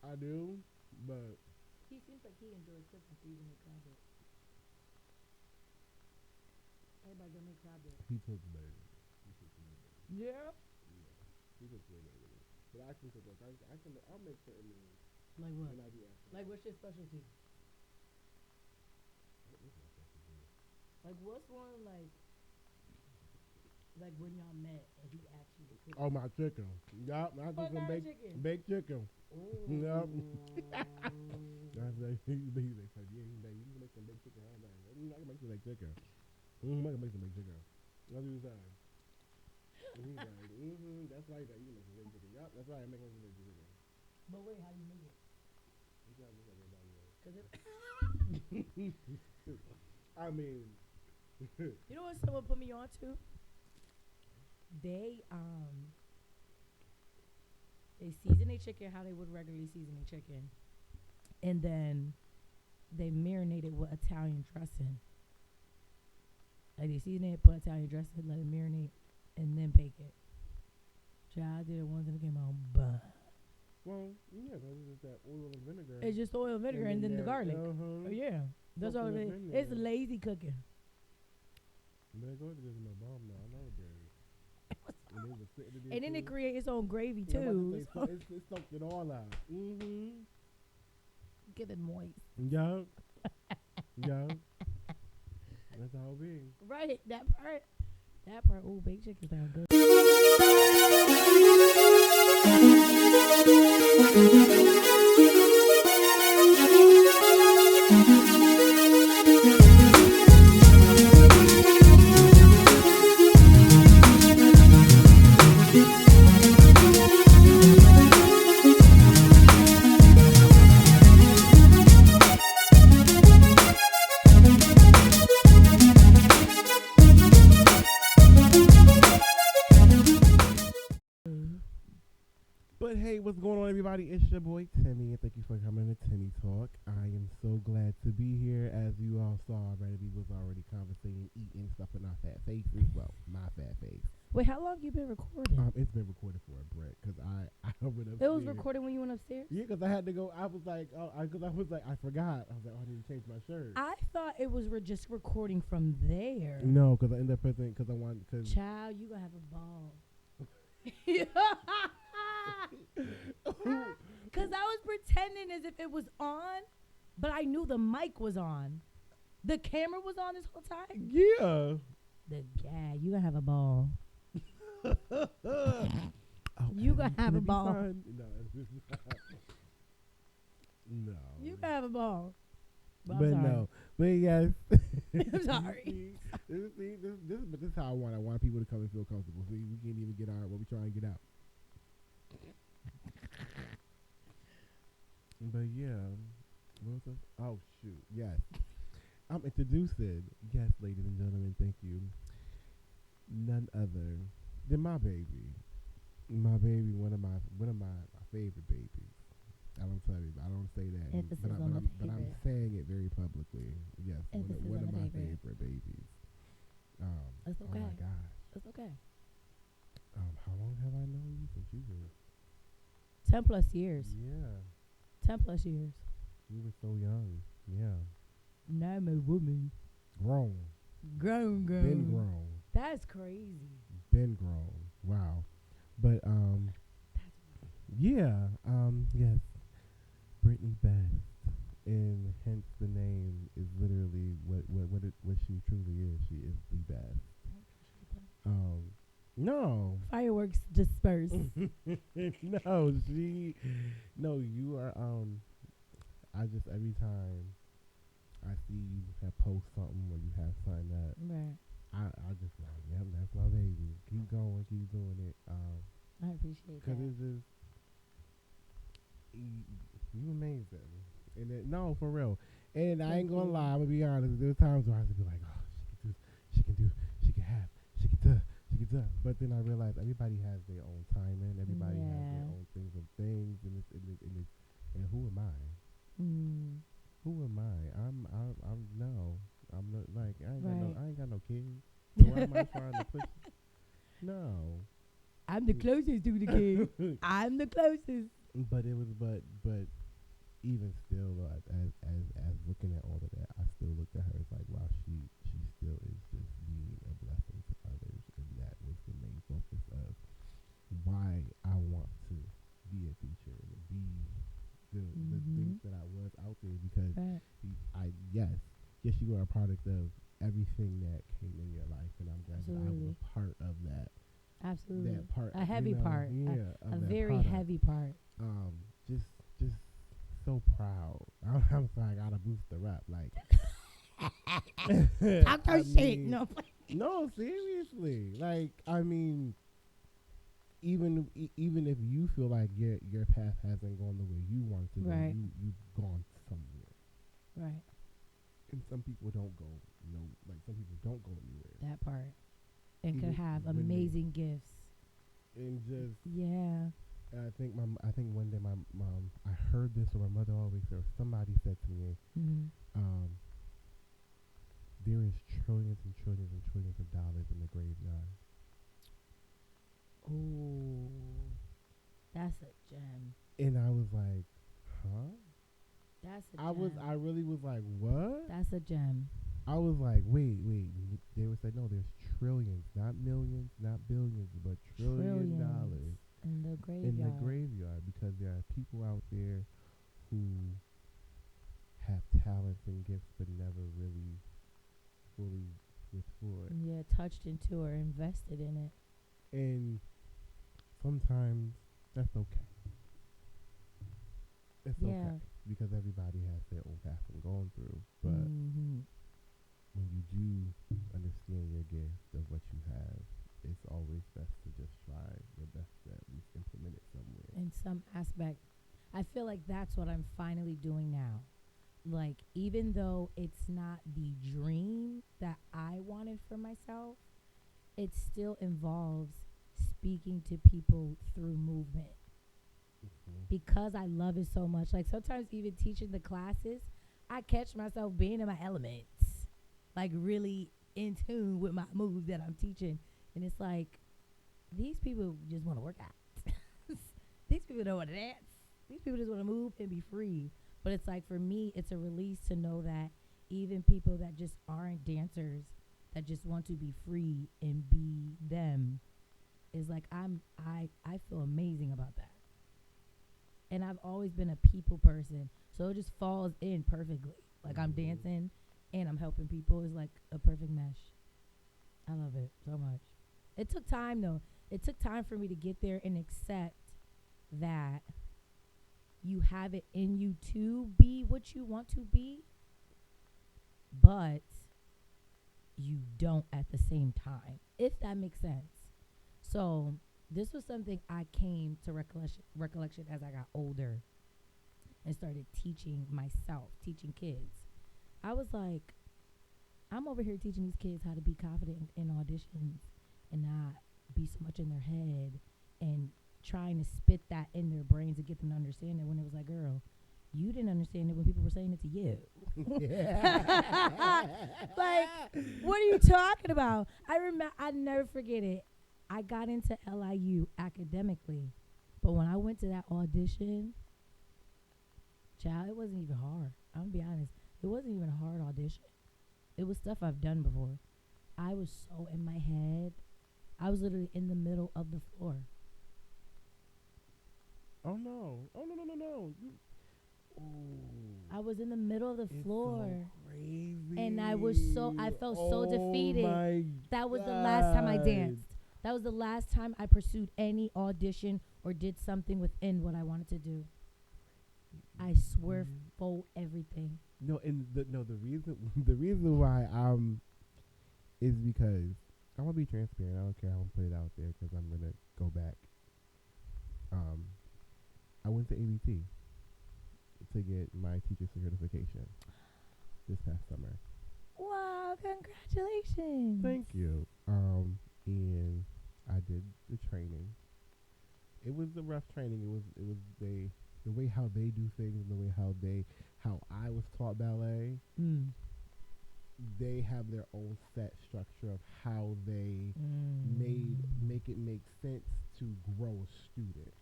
I do, but He seems like he enjoys cooking, so he's gonna make crab dip. Everybody gonna make crab dip. he cooks better. He cooks way better. Yeah. Yeah, he cooks way better than me. But I can cook. Like I'll make certain meals Like what? when I do ask. Like what's your specialty? What is my specialty? Like what's one like when y'all met and he asked you to cook? Oh, my chicken. Yup, I cook What some kind of chicken? baked chicken. Ooh. Yup. I was like, he's like, yeah, you can make some baked chicken. I was like, I can make some baked chicken. I can make some baked chicken. That's what he was saying. And he's like, that's right. You can make some baked chicken. Yup, that's right. I make some baked chicken. But wait, how do you make it? You gotta look like everybody else. Cause it. I mean, You know what someone put me on to? They season their chicken how they would regularly season their chicken, and then they marinate it with Italian dressing. Like they season it, put Italian dressing, let it marinate, and then bake it. Child, I did it once and it came out bad. well, yeah, because it's just that oil and vinegar. It's just oil, vinegar, and then the garlic. Uh-huh. Oh, yeah, that's all it is. It's lazy cooking. Man, go ahead and give my bomb now. I know it did. And, they was sitting in there And then it too. creates its own gravy Yeah, I'm about too. to say, it soaked it all out. Mm-hmm. Get it moist. Yeah. Yeah. That's how it be. Right, that part. Ooh, baked chicken sound good. But hey, what's going on, everybody? It's your boy Timmy, and thank you for coming to Timmy Talk. I am so glad to be here. As you all saw already, we was already conversating, eating stuff in our fat faces. Well, my fat face. Wait, how long you been recording? It's been recorded for a break because I went upstairs. It was recorded when you went upstairs? Yeah, because I had to go. I was like, I forgot. I was like, oh, I need to change my shirt. I thought it was just recording from there. No, because I ended up pressing because I wanted because. Child, you gonna have a ball. Because I was pretending as if it was on, but I knew the mic was on. The camera was on this whole time. Yeah. Yeah, you gonna have a ball. Oh, You gonna have a ball. No, it's not. No. You gonna have a ball. But no. But yes. I'm sorry. This is how I want people to come and feel comfortable. See, we can't even get out what we try and get out. But yeah, what was this? Oh shoot, yes. I'm introducing, yes, ladies and gentlemen, thank you. None other than my baby, one of my favorite babies. I don't tell you, I don't say that, but I'm saying it very publicly. Yes, one of my favorite babies. It's okay. Oh my gosh. It's okay. How long have I known you? Since you were 10 plus years. Yeah. 10 plus years. You were so young. Yeah. Now I'm a woman. Grown. Grown. Been grown. That's crazy. Been grown. Wow. But yeah. Yes. Brittnay Best, and hence the name is literally what she truly is. She is the best. No. Fireworks disperse. No, you are, I just, every time I see you have post something or you have signed up, Right. I just like, yep, that's my baby. Keep going, keep doing it. I appreciate that. Because it's just, you amazing. And then, no, for real. And I ain't gonna lie, I'm gonna be honest, there were times where I used to be like, oh, she can do, she can have, she can do. But then I realized everybody has their own timing. Everybody has their own things, and who am I? Who am I? I'm not like I ain't got no kids. So why am I trying to push? No. I'm the closest to the kid. I'm the closest. but it was, but even still, as looking at all of that, I still looked at her as like, wow, she still is just being a blessing to others, and that was the main focus of why I want to be a teacher and be the things that I was out there, because Right. yes, you are a product of everything that came in your life, and I'm glad that I was Absolutely. a part of that. Absolutely. That part, A heavy part. yeah, A of that very product. heavy part. Just so proud. I'm sorry, I gotta boost her up. Like, Talk your I shit. mean, No. no, seriously. Like, I mean, even if you feel like your path hasn't gone the way you want to go, Right. you've gone somewhere. Right. And some people don't go, like some people don't go anywhere. That part. And Even could have when they- amazing gifts. And just, Yeah. and I think one day my mom, I heard this, or my mother always said, or somebody said to me, there is trillions and trillions and trillions of dollars in the graveyard. Ooh. That's a gem. And I was like, huh? That's a gem. I really was like, what? That's a gem. I was like, wait. They would say, no, there's trillions, not millions, not billions, but trillion dollars in the graveyard. in the graveyard, because there are people out there who have talents and gifts but never really fully was for it. Yeah, touched into or invested in it. And sometimes that's okay. It's okay, because everybody has their own path and going through. But when you do understand your gift of what you have, it's always best to just try your best to at least implement it somewhere. In some aspect, I feel like that's what I'm finally doing now. Like, even though it's not the dream that I wanted for myself, it still involves speaking to people through movement. Because I love it so much. Like, sometimes even teaching the classes, I catch myself being in my elements, like really in tune with my moves that I'm teaching. And it's like, these people just want to work out. These people don't want to dance. These people just want to move and be free. But it's like, for me, it's a release to know that even people that just aren't dancers, that just want to be free and be them, is like, I feel amazing about that. And I've always been a people person, so it just falls in perfectly. Like, I'm dancing and I'm helping people. It's like a perfect mesh. I love it so much. It took time, though. It took time for me to get there and accept that you have it in you to be what you want to be, but you don't at the same time, if that makes sense. So this was something I came to recollection as I got older and started teaching myself, teaching kids. I was like, I'm over here teaching these kids how to be confident in auditions and not be so much in their head, and trying to spit that in their brains and get them to understand it, when it was like, girl, you didn't understand it when people were saying it to you. Like, what are you talking about? I never forget it. I got into LIU academically, but when I went to that audition, child, it wasn't even hard. I'm gonna be honest. It wasn't even a hard audition. It was stuff I've done before. I was so in my head. I was literally in the middle of the floor. Oh no! No! I was in the middle of the floor. So crazy. And I felt so defeated. That was the last time I danced. That was the last time I pursued any audition or did something within what I wanted to do. I swear for everything. No, and the reason why is because I want to be transparent. I don't care how I'm put it out there, because I'm gonna go back. I went to ABT to get my teacher certification this past summer. Wow, congratulations. Thank you. And I did the training. It was a rough training. It was the way how they do things, and the way how I was taught ballet. They have their own set structure of how they make it make sense to grow a student.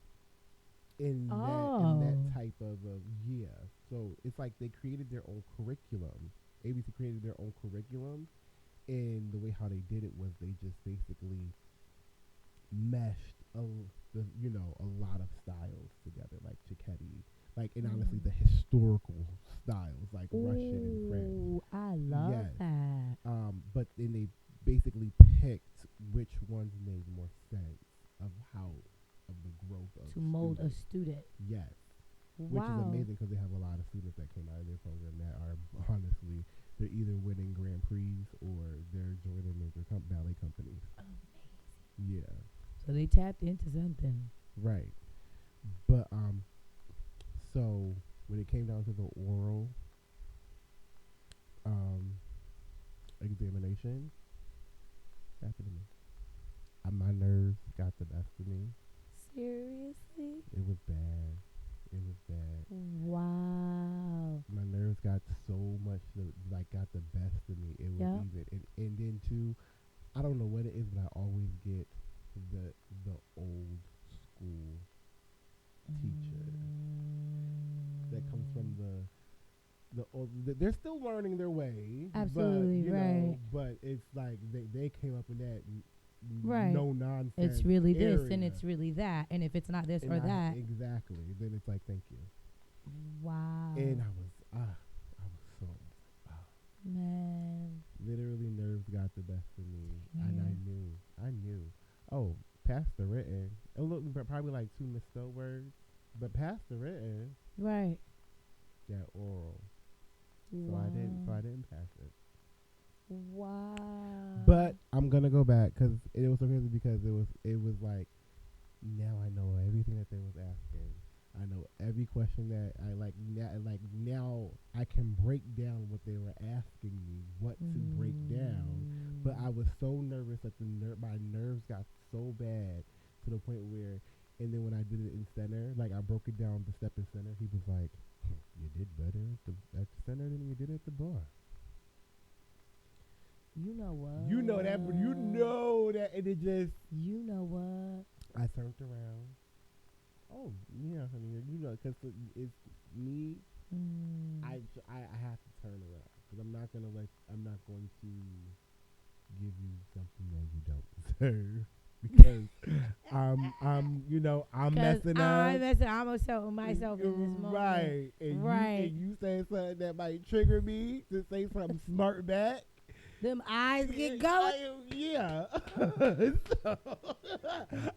in that type of yeah. So it's like they created their own curriculum. ABC created their own curriculum, and the way how they did it was they just basically meshed a lot of styles together, like Cicchetti, like and honestly the historical styles, like Russian and French. Ooh, I love that. But then they basically picked which ones made more sense of how of the growth of to mold students. a student. Yes. Wow. Which is amazing because they have a lot of students that came out of their program that are honestly they're either winning Grand Prix or they're joining major ballet companies. Amazing. Yeah. So they tapped into something. Right. But so when it came down to the oral examination, happened to me. My nerves got the best of me. Seriously? It was bad. It was bad. Wow. My nerves got so much got the best of me. It was even and then too, I don't know what it is, but I always get the old school teacher that comes from the old. They're still learning their way. Absolutely, but, right. But it's like they came up with that right. no nonsense. It's really area. this and it's really that, and if it's not this and or that, exactly. Then it's like thank you. Wow. And I was so man. Literally, nerves got the best of me, and I knew. Oh, passed the written. A little, probably like 2 misspelled words, but passed the written. Right. That oral. Wow. So I didn't pass it. Wow. But I'm gonna go back because it was so crazy because it was like now I know everything that they was asking. I know every question that I now I can break down what they were asking me, what to break down. But I was so nervous that my nerves got so bad to the point where, and then when I did it in center, like I broke it down the step in center, he was like, "You did better at the center than you did at the bar." You know what? You know that, but you know that, and it just. You know what? I turned around. Oh yeah, honey, you know, because it's me. I have to turn around because I'm not going to give you something that you don't deserve because I'm messing up. I'm upset with myself in this moment. Right, and right. You say something that might trigger me to say something smart back. Them eyes get going. Yeah. So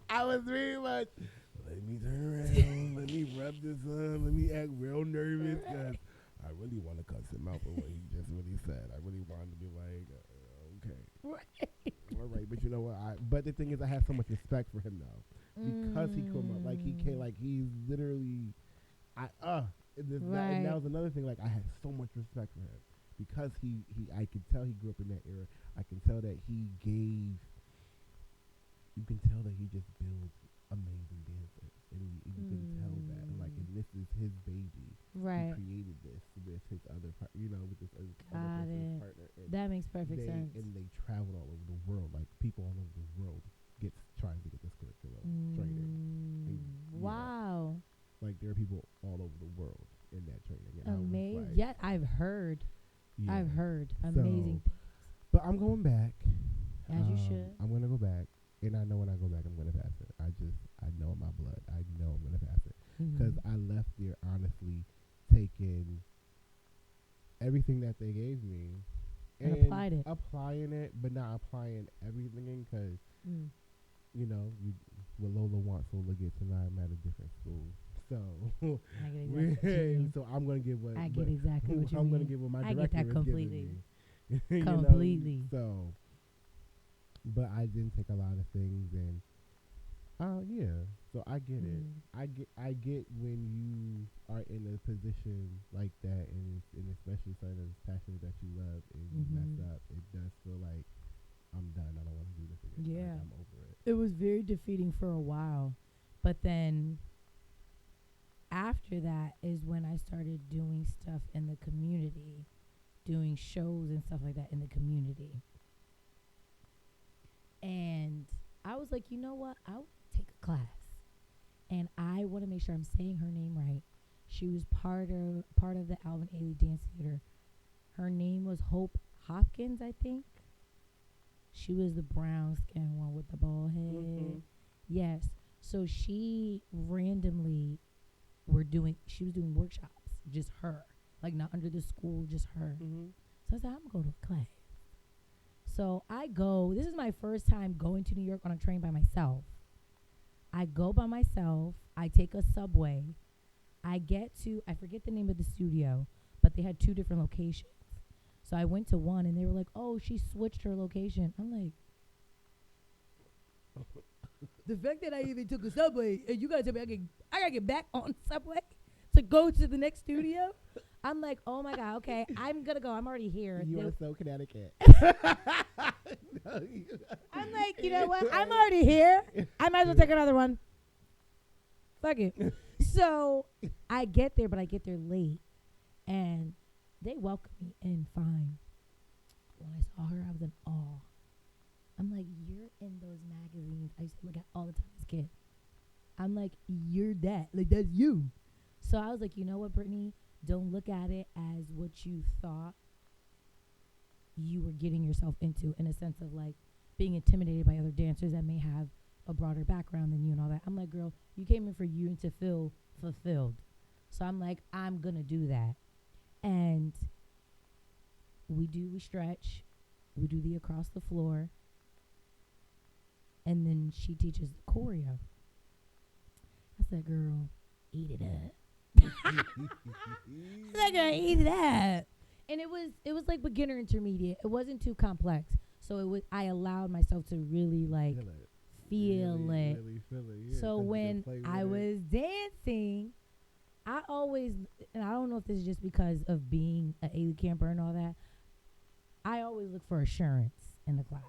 I was very much. Let me turn around. Let me rub this on. Let me act real nervous because I really want to cuss him out for what he just really said. I really wanted to be like, okay, right. all right. But you know what? But the thing is, I have so much respect for him now because he come up like he came like he's literally, and that was another thing. Like I had so much respect for him because I could tell he grew up in that era. I can tell that he gave. You can tell that he just builds amazing dancers, and you can tell that. And this is his baby. Right. He created this with his other, with this other partner. And that makes perfect sense. And they traveled all over the world. Like people all over the world trying to get this curriculum training. And, wow. Like there are people all over the world in that training. And amazing. Yeah, I've heard. Yeah. I've heard amazing things. But I'm going back. As you should. I'm going to go back. And I know when I go back, I'm going to pass it. I know in my blood. I know I'm going to pass it. Because I left there honestly taking everything that they gave me and applying it, but not applying everything because, what Lola wants, Lola gets, and I'm at a different school. So, I get exactly what you mean. So I'm going to give what I get exactly what you mean. I'm going to give what my director I get that completely. Is giving me. Completely. So, but I didn't take a lot of things, and yeah. So I get it. I get when you are in a position like that, and especially something as passionate that you love, and you mess up. It does feel like I'm done. I don't want to do this again. Yeah, like, I'm over it. It was very defeating for a while, but then after that is when I started doing stuff in the community, doing shows and stuff like that in the community. And I was like, you know what? I'll take a class. and I want to make sure I'm saying her name right. She was part of the Alvin Ailey Dance Theater. Her name was Hope Hopkins, I think. She was the brown skin one with the bald head. Mm-hmm. Yes. So she randomly she was doing workshops, just her. Like not under the school, just her. Mm-hmm. So I said, I'm going to go to a class. So I go. This is my first time going to New York on a train by myself. I go by myself. I take a subway. I forget the name of the studio, but they had 2 different locations. So I went to one, and they were like, oh, she switched her location. I'm like, the fact that I even took a subway, and you guys tell me I got to get back on the subway to go to the next studio? I'm like, oh, my God, okay, I'm going to go. I'm already here. You are so Connecticut. I'm like, you know what? I'm already here. I might as well take another one. Fuck it. So I get there, but I get there late. And they welcomed me in fine. When I saw her, I was in awe. I'm like, you're in those magazines I used to look at all the time as a kid. I'm like, you're that. Like, that's you. So I was like, you know what, Brittnay? Don't look at it as what you thought you were getting yourself into, in a sense of like being intimidated by other dancers that may have a broader background than you and all that. I'm like, girl, you came in for you and to feel fulfilled. So I'm like, I'm going to do that. And we stretch. We do the across the floor. And then she teaches the choreo. I said, girl, eat it up. I said, girl, eat it up. And it was like beginner intermediate. It wasn't too complex. So I allowed myself to really like feel it. Really feel it. Yeah, so when I was dancing, I always, and I don't know if this is just because of being an Ailey camper and all that, I always look for assurance in the class.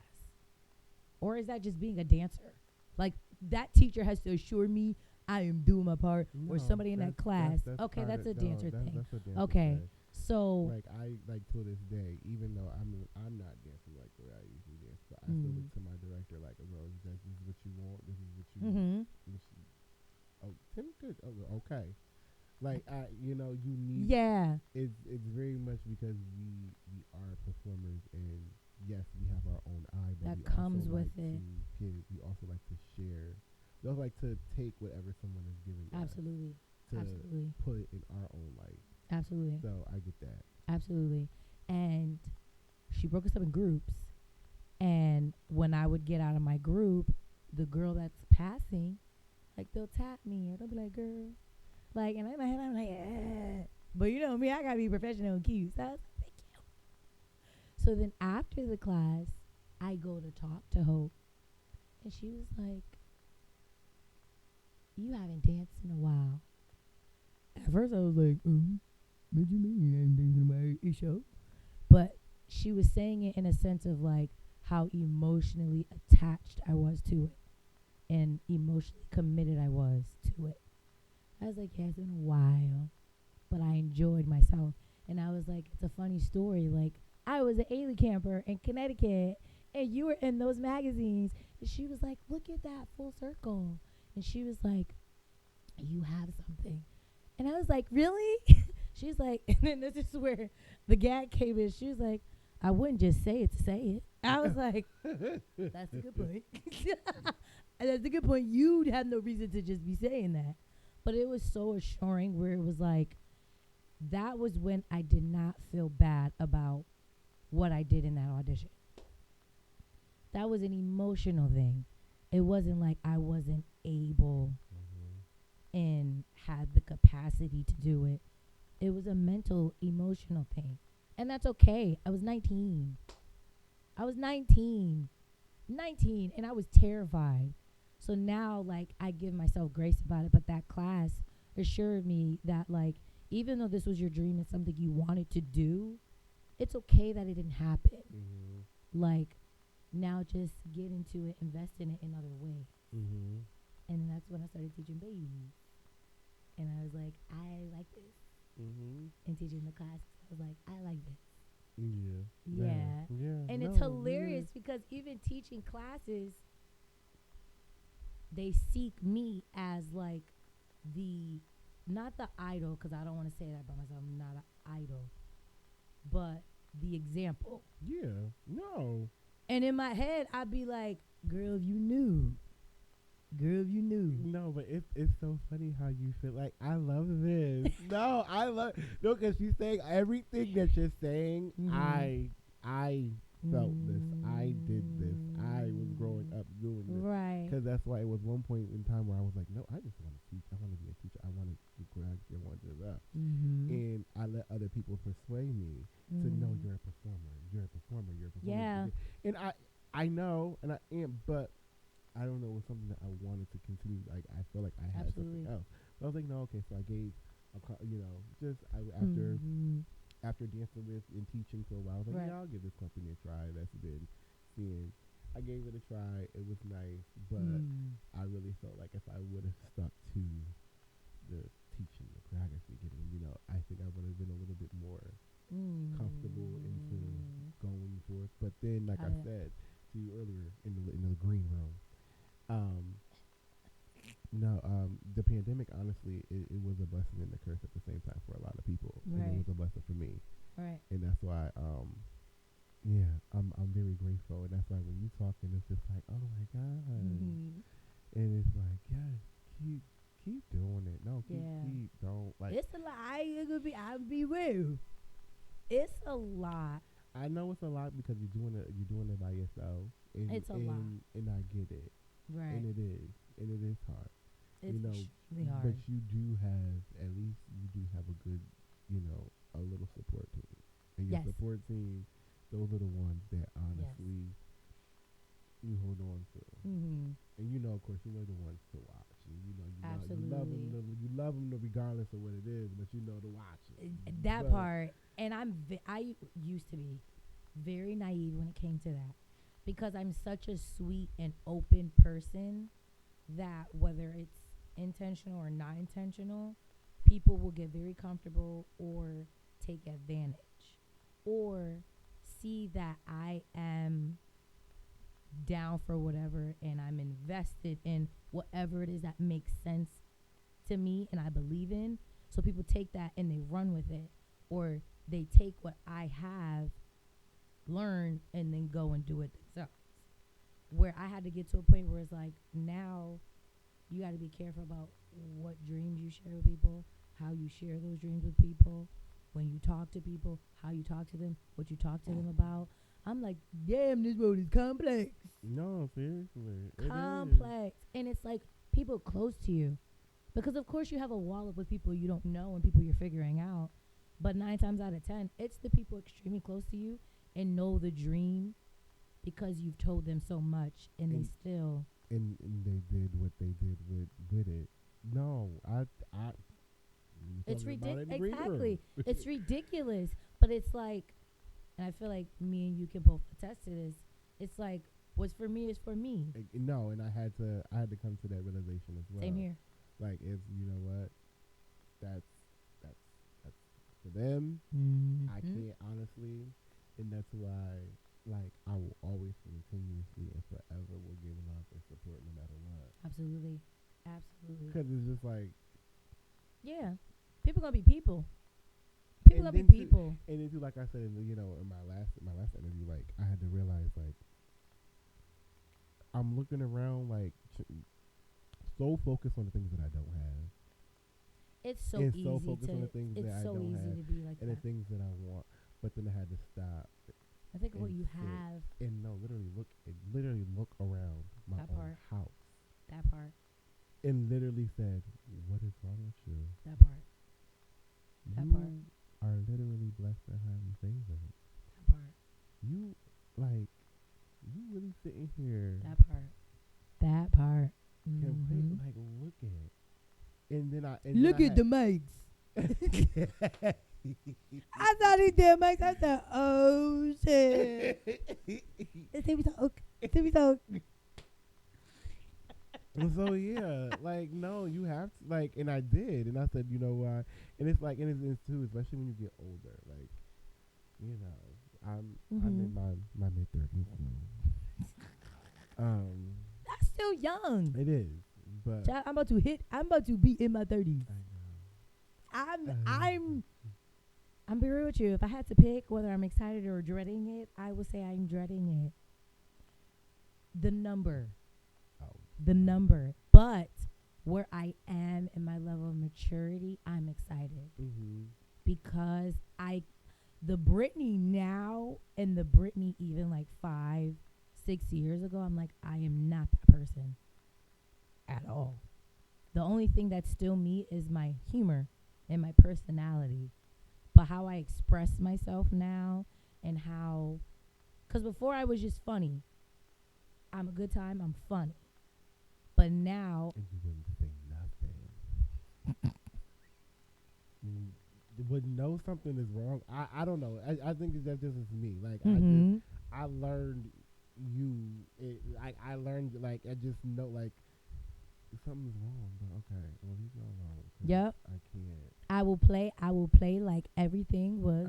Or is that just being a dancer? Like, that teacher has to assure me I am doing my part, or somebody in that class. That's a dancer thing. That's a dancer okay. thing. So like I like to this day, even though I'm not dancing like the way I usually dance, but I still look to my director like, bro, this is what you want. This is what you want. Oh, Tim, good. Oh, okay. Like you need. Yeah. It's very much because we are performers, and yes, we have our own eye, but that we comes also with like it. we also like to share. We also like to take whatever someone is giving Absolutely. us to Absolutely. put it in our own light. Absolutely. So I get that. Absolutely. And she broke us up in groups. And when I would get out of my group, the girl that's passing, like, they'll tap me or they'll be like, girl. Like, and in my head, I'm like, eh. But you know me, I got to be professional and cute. So I was like, thank you. So then after the class, I go to talk to Hope. And she was like, you haven't danced in a while. At first, I was like, what do you mean I haven't danced in a while? It's show. But she was saying it in a sense of like how emotionally attached I was to it and emotionally committed I was to it. I was like, yeah, it's been a while, but I enjoyed myself. And I was like, it's a funny story. Like, I was an Ailey camper in Connecticut, and you were in those magazines. And she was like, look at that full circle. And she was like, you have something. And I was like, really? She's like, and then this is where the gag came in. She was like, I wouldn't just say it to say it. I was like, that's a good point. That's a good point. You'd have no reason to just be saying that. But it was so assuring where it was like, that was when I did not feel bad about what I did in that audition. That was an emotional thing. It wasn't like I wasn't able and had the capacity to do it. It was a mental, emotional thing. And that's okay. I was 19. And I was terrified. So now, like, I give myself grace about it. But that class assured me that, like, even though this was your dream and something you wanted to do, it's okay that it didn't happen. Like, now just get into it, invest in it in other ways. And that's when I started teaching babies. And I was like, I like this. And teaching the class, I was like, I like this. Yeah. And it's hilarious because even teaching classes, they seek me as like the not the idol, because I don't want to say that by myself. I'm not an idol, but the example. Yeah. No. And in my head, I'd be like, "Girl, if you knew, girl, if you knew." No, but it's so funny how you feel. Like, I love this. No, I love no, because she's saying everything that you're saying. I felt this. I did this. I was growing up doing this. Right. Because that's why it was one point in time where I was like, no, I just want to teach. I want to be a teacher. I want to do choreography. I want to do that. And I let other people persuade me to know you're a performer. You're a performer. You're a performer. Yeah. And I know, and I am, but I don't know. It was something that I wanted to continue. Like, I feel like I had something else. But I was like, no, okay. So I gave, after dancing with and teaching for a while, I was like, yeah, I'll give this company a try. That's been seeing. I gave it a try. It was nice, but I really felt like if I would have stuck to the teaching, the choreography, I think I would have been a little bit more comfortable into going forth. But then, like I said to you earlier in the green room, the pandemic, honestly, it was a blessing and a curse at the same time for a lot of people. Right. And it was a blessing for me. Right. And that's why, I'm very grateful. And that's why when you talking, it's just like, oh my God. And it's like, yes, keep doing it. No, keep, don't like. It's a lot. I'll be real. It's a lot. I know it's a lot because you're doing it by yourself. And, it's a lot. And I get it. Right. And it is hard. It's extremely hard. But you do have a good, a little support team. And your support team, those are the ones that honestly you hold on to. And of course, the ones to watch. And you love them regardless of what it is, but to watch it. That part. And I used to be very naive when it came to that, because I'm such a sweet and open person that whether it's intentional or not intentional, people will get very comfortable or take advantage or see that I am down for whatever and I'm invested in whatever it is that makes sense to me and I believe in. So people take that and they run with it, or they take what I have learned and then go and do it themselves. Where I had to get to a point where it's like, now you got to be careful about what dreams you share with people, how you share those dreams with people, when you talk to people, how you talk to them, what you talk to them about. I'm like, damn, this world is complex. No, seriously. Complex. And it's like people close to you. Because, of course, you have a wall with people you don't know and people you're figuring out. But 9 times out of 10, it's the people extremely close to you and know the dream because you've told them so much and they still. And they did what they did with it. No, it's ridiculous. Exactly. It's ridiculous. But it's like, and I feel like me and you can both attest to this. It's like, what's for me is for me. No, and I had to come to that realization as well. Same here. Like, it's, you know what? That's for them. I can't, honestly, and that's why, like, I will always continuously and forever will give love and support no matter what. Absolutely. Because it's just like, yeah, people gonna be people. People gonna be people. And then too, like I said, in my last interview, like, I had to realize, like, I'm looking around, like, so focused on the things that I don't have. It's so easy so focused on the things that I don't have, to be like and that. the things that I want. But then I had to stop. I think what you have. And literally look around my own house. That part. And literally said, "What is wrong with you?" That part. You are literally blessed and highly favored. That part. You really sitting here. That part. Like, look at it. And then I look at the mics. I saw these damn mics. I said, "Oh shit!" It's TimmyTalk. So yeah, like, no, you have to, like, and I did, and I said, you know why? And it's like, and it's too, especially when you get older, like, I'm in my mid-30s. That's still young. It is, but Child, I'm about to be in my 30s. I know. I'm be real with you. If I had to pick whether I'm excited or dreading it, I would say I'm dreading it. The number. Oh. The number. But where I am in my level of maturity, I'm excited. Mm-hmm. Because the Brittnay now and the Brittnay even like 5-6 years ago, I'm like, I am not that person at all. The only thing that's still me is my humor and my personality. But how I express myself now and how, because before I was just funny. I'm a good time, I'm funny. But now. And you wouldn't say nothing. Would know something is wrong. I don't know. I think that's just me. Like, I learned I learned, like, I just know, like, something's wrong, but okay, well, leave me alone. Yep. I can't. I will play like everything was.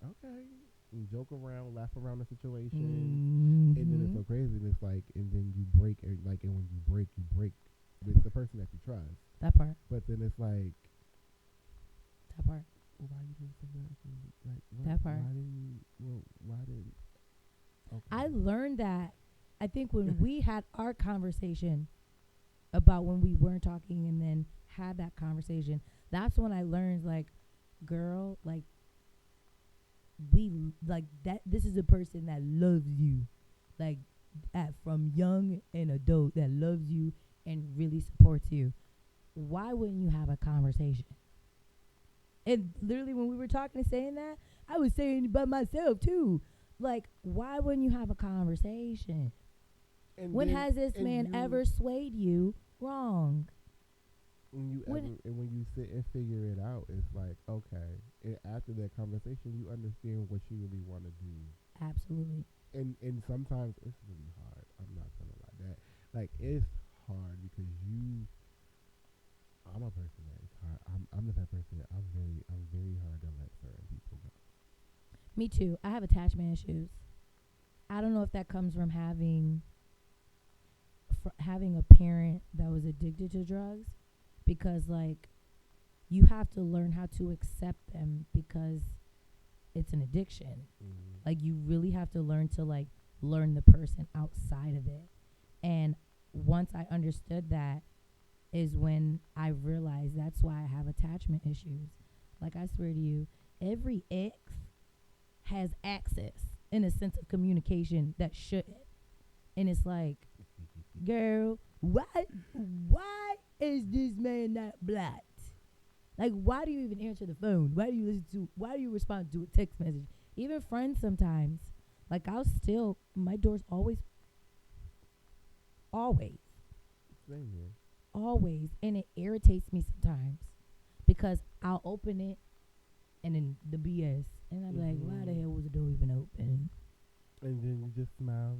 Okay. And joke around, laugh around the situation. And then it's so crazy. And it's like, and then you break, and when you break with the person that you trust. That part. But then it's like. That part. Well, why you didn't say nothing? Like, what, that part. Why didn't. Okay. I learned that, I think, when we had our conversation about when we weren't talking and then had that conversation, that's when I learned, like, girl, like, this is a person that loves you, like, from young and adult, that loves you and really supports you. Why wouldn't you have a conversation? And literally when we were talking and saying that, I was saying about myself too. Like, why wouldn't you have a conversation? And when has this man ever swayed you wrong? And when you sit and figure it out, it's like, okay. And after that conversation, you understand what you really want to do. Absolutely. And sometimes it's really hard. I'm not gonna lie. That, like, it's hard because I'm a person that is hard. I'm the type of person that I'm very hard to let certain people go. Me too. I have attachment issues. I don't know if that comes from having a parent that was addicted to drugs, because, like, you have to learn how to accept them because it's an addiction. Mm-hmm. Like, you really have to learn to, like, learn the person outside of it. And once I understood that is when I realized that's why I have attachment issues. Like, I swear to you, every ex has access in a sense of communication that shouldn't. And it's like, girl, why is this man not blocked? Like, why do you even answer the phone? Why do you respond to a text message? Even friends sometimes. Like, my door's always. Same here. Always. And it irritates me sometimes because I'll open it and then the BS. And I'll be like, why the hell was the door even open? And then you just smile.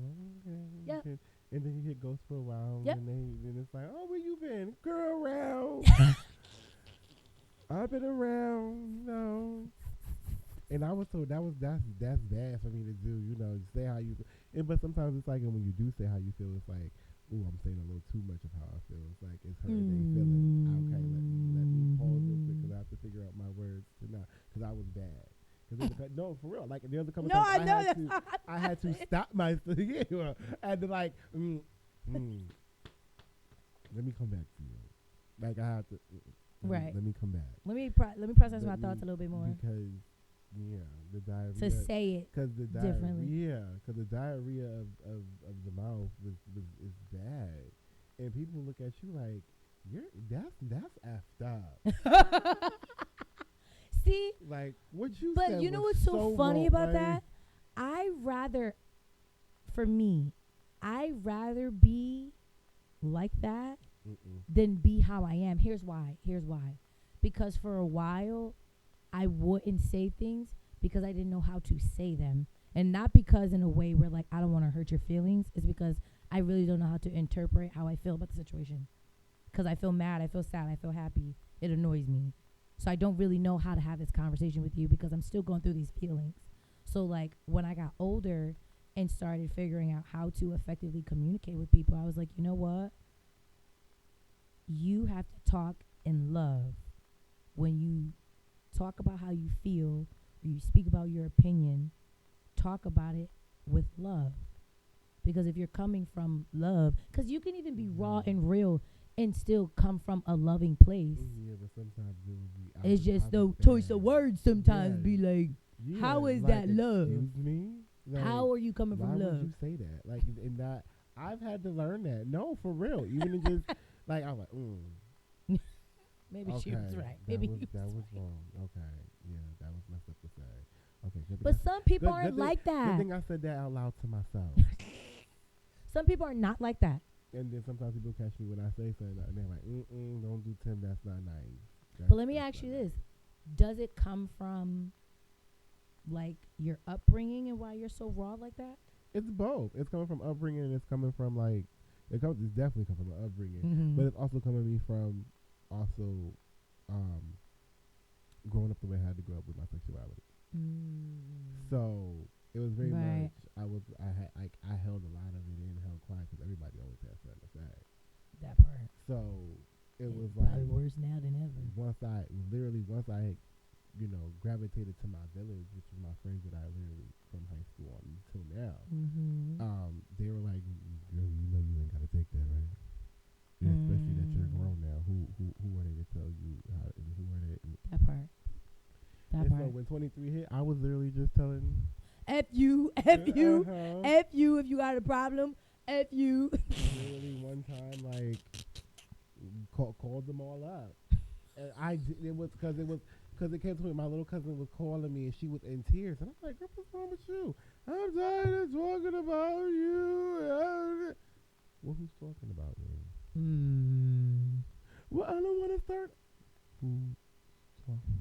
Okay. Yep. And then you hit ghost for a while. Yep. And then it's like, oh, where you been? Girl, around. I've been around, And I was told that's bad for me to do, say how you feel. But sometimes it's like, and when you do say how you feel, it's like, ooh, I'm saying a little too much of how I feel. It's like, it's hurting their feelings. Okay, let me pause real quick because I have to figure out my words to not, because I was bad. No, for real. Like, there's a couple times I had to stop myself. Yeah, I had to, like, let me come back to you. Like, I have to. Right. Let me come back. Let me process my thoughts a little bit more. Because, the diarrhea. To say it differently. Yeah, because the diarrhea of the mouth is bad. And people look at you like, that's effed up. See? Like, what you said. But you know what's so funny about like, that? I'd rather be like that than be how I am. Here's why. Because for a while, I wouldn't say things because I didn't know how to say them. And not because in a way where, like, I don't want to hurt your feelings. It's because I really don't know how to interpret how I feel about the situation. Because I feel mad, I feel sad, I feel happy. It annoys me. So I don't really know how to have this conversation with you because I'm still going through these feelings. So, like, when I got older and started figuring out how to effectively communicate with people, I was like, you know what? You have to talk in love. When you talk about how you feel, or you speak about your opinion, talk about it with love. Because if you're coming from love, because you can even be raw and real and still come from a loving place. Yeah, but sometimes it would be. It's just the choice of words sometimes be like, how is that love? Excuse me? Like, how are you coming from love? Why would you say that? Like, and that, I've had to learn that. No, for real. Even in just, like, I'm like, Maybe okay, she was right. That Maybe was wrong. Okay. Yeah, that was messed up to say. Okay. But some people aren't like that. Good thing I said that out loud to myself. Some people are not like that. And then sometimes people catch me when I say something, and they're like, don't do Tim, that's not nice. But let me ask you this. Does it come from, like, your upbringing and why you're so raw like that? It's both. It's coming from upbringing, and it's coming from, like, it's definitely coming from upbringing. But it's also coming me from also growing up the way I had to grow up with my sexuality. So it was very much, I held a lot of it in, held quiet, because everybody always has something to say. That part. So it was probably worse now than ever. Once I gravitated to my village, which was my friends that I literally from high school on until now, they were like, girl, you know you ain't got to take that, right? Yeah, especially that you're grown now. Who are they to tell you how, and who are they? That part. So when 23 hit, I was literally just telling, F you, F you, F you if you got a problem, F you. Literally one time, like, called them all up. And because it came to me, my little cousin was calling me, and she was in tears. And I'm like, girl, what's wrong with you? I'm tired of talking about you. Well, who's talking about me? Well, I don't want to start. Who's talking?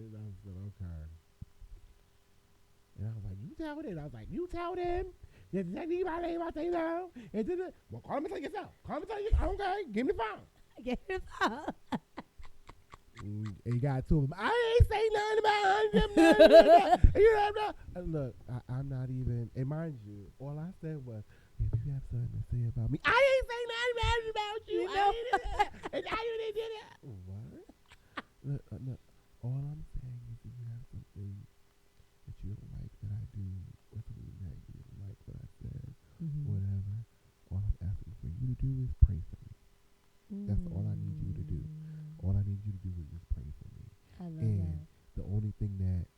I said, okay. And I was like, you tell them. I was like, you tell them. Does anybody about they know? And then, well, call me and tell yourself. Call me and tell yourself. Okay, give me the phone. Give me the phone. And you got two of them. I ain't say nothing about them. You know, look, I'm not even, and mind you, all I said was, if you have something to say about me, I ain't say nothing about you. You know? And now you did it. What? Look, all I'm saying is if you have something that you don't like that I do, or something that you didn't like what I said, whatever, all I'm asking for you to do is pray for me. That's all I need you to do. All I need you to do is just pray for me. I love that. The only thing that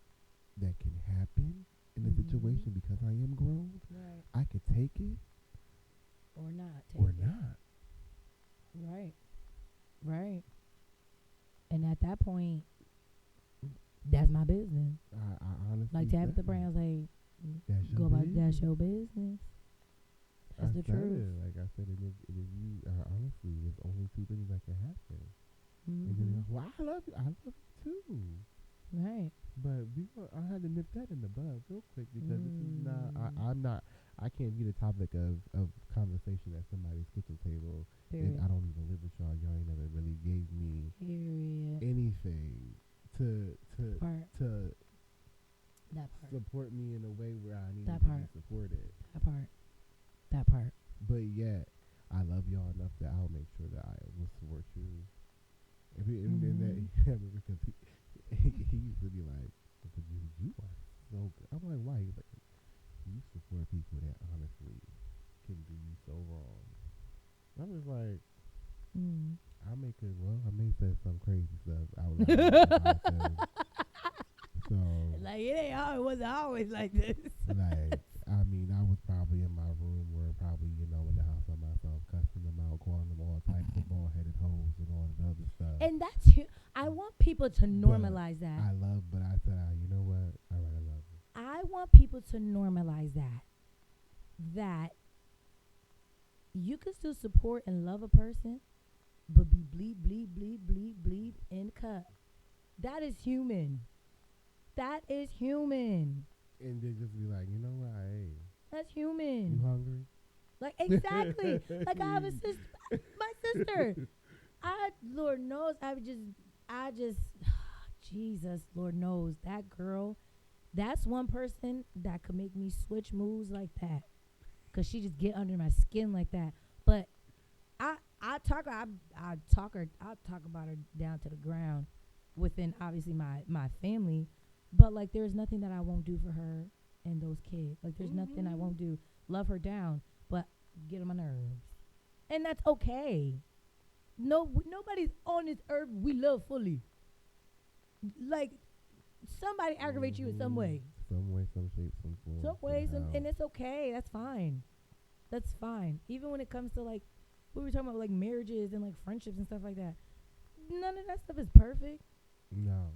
can happen in a situation, because I am grown, I could take it or not take it. Right. And at that point, that's my business. I honestly, like Tabitha Brown's like, go about that's your business. That's the truth. Like I said, and if you honestly, there's only two things that can happen. And then, well, I love you too. Right. But I had to nip that in the bud real quick, because this is not. I can't be the topic of conversation at somebody's kitchen table. And I don't even live with y'all. Y'all ain't never really gave me anything to support me in a way where I need to be supported. That part. But yet, I love y'all enough that I'll make sure that I will support you. And then because he used to be like, but you are so good. I'm like, why? He's like, you support people that honestly can do you so wrong. I'm just like, I may say some crazy stuff out loud. So, like, it wasn't always like this. Like, I mean, I was probably in my room where probably, in the house by myself, cussing them out, calling them all types of bald-headed hoes and all that other stuff. And that's, I want people to normalize that. But I said, you know what? All right, I love you. I want people to normalize that you can still support and love a person, but be bleed in cut. That is human. And they just be like, you know what? Hey, that's human. You hungry? Like, exactly. Like, I have a sister, my sister. Lord knows, Jesus, Lord knows that girl. That's one person that could make me switch moves like that, 'cause she just get under my skin like that. But I talk about her down to the ground within obviously my family, but like there's nothing that I won't do for her and those kids. Like there's nothing I won't do. Love her down, but get on my nerves, and that's okay. Nobody's on this earth we love fully. Like somebody aggravates you in some way. Some way, some shape, some form. Some way, and it's okay. That's fine. That's fine. Even when it comes to like, we were talking about like marriages and like friendships and stuff like that. None of that stuff is perfect. No,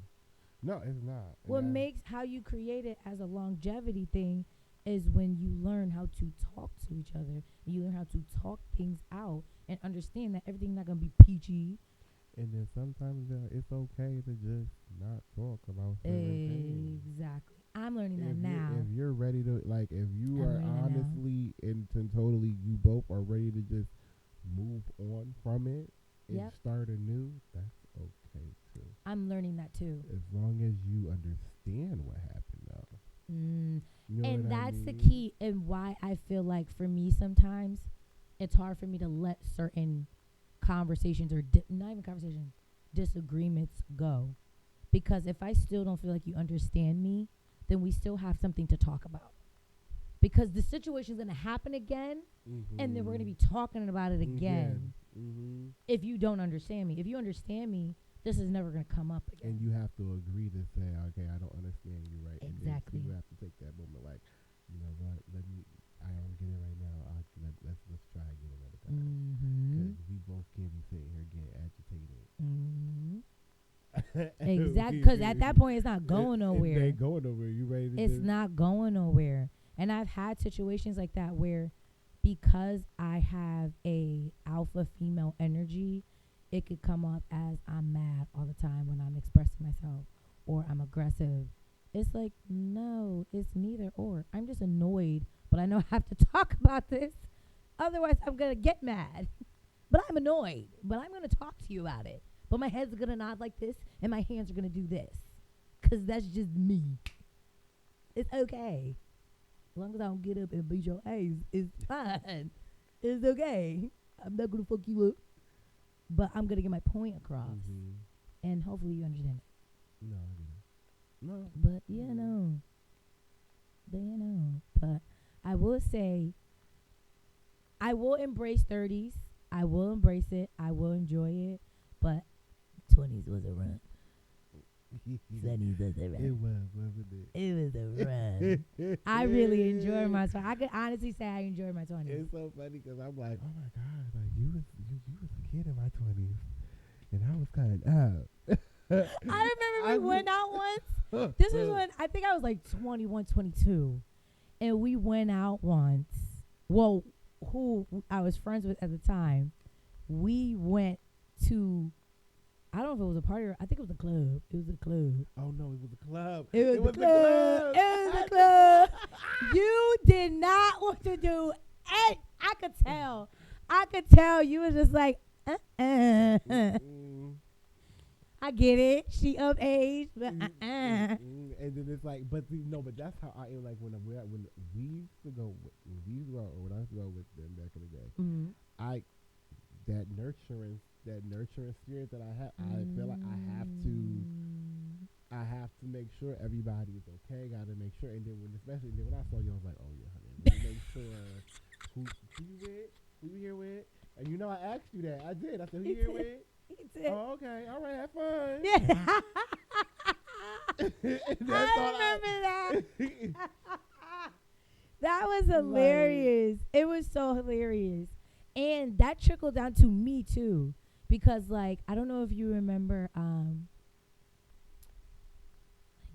it's not. What makes how you create it as a longevity thing is when you learn how to talk to each other and you learn how to talk things out and understand that everything's not gonna be peachy. And then sometimes it's okay to just not talk about certain things. Exactly. I'm learning that now. If you're ready to, like, if you are honestly and totally, you both are ready to just move on from it and start anew, that's okay too. I'm learning that too. As long as you understand what happened, though. You know and what that's I mean? the key, and why I feel like for me sometimes it's hard for me to let certain conversations or not even conversations, disagreements go, because if I still don't feel like you understand me, then we still have something to talk about, because the situation's going to happen again, and then we're going to be talking about it again. If you don't understand me. If you understand me, this is never going to come up again. And you have to agree to say, okay, I don't understand you, right? Exactly. And then you have to take that moment, like, you know what? I don't get it right now. Let's try again another time. Because we both can't be sitting here getting agitated. Exactly. Because at that point, it's not going nowhere. It ain't going nowhere. You ready to It's not going nowhere. And I've had situations like that where, because I have a alpha female energy, it could come up as I'm mad all the time when I'm expressing myself, or I'm aggressive. It's like, no, it's neither or. I'm just annoyed, but I know I have to talk about this. Otherwise, I'm going to get mad. But I'm annoyed. But I'm going to talk to you about it. But my head's going to nod like this, and my hands are going to do this. Because that's just me. It's okay. As long as I don't get up and beat your ass, it's fine. It's okay. I'm not going to fuck you up. But I'm going to get my point across. And hopefully you understand it. No, I get it. No. But, But I will say, I will embrace 30s. I will embrace it. I will enjoy it. But 20s was a run. 20s was a run. It was, wasn't it? It was a run. I really enjoyed my 20s. I could honestly say I enjoyed my 20s. It's so funny because I'm like, oh my God, like you was a kid in my 20s, and I was kind of I remember we went out once. This was when I think I was like 21, 22, and we went out once. Well, who I was friends with at the time, we went to, I don't know if it was a party or I think it was a club. It was a club. Oh no, it was a club. It was the club. It was a club. You did not want to do it. I could tell. You was just like, I get it. She of age, but And then it's like, but that's how I am. Like when we used to go, or when I used to go with them back in the day, that nurturing spirit that I have, I feel like I have to make sure everybody's okay. Got to make sure, and then especially when I saw you, I was like, oh yeah, honey, let me make sure who you with, who you here with, and I asked you that. I did. I said, who you here with? Oh, okay. All right. Have fun. Yeah. I remember that. That was hilarious. It was so hilarious. And that trickled down to me, too. Because, like, I don't know if you remember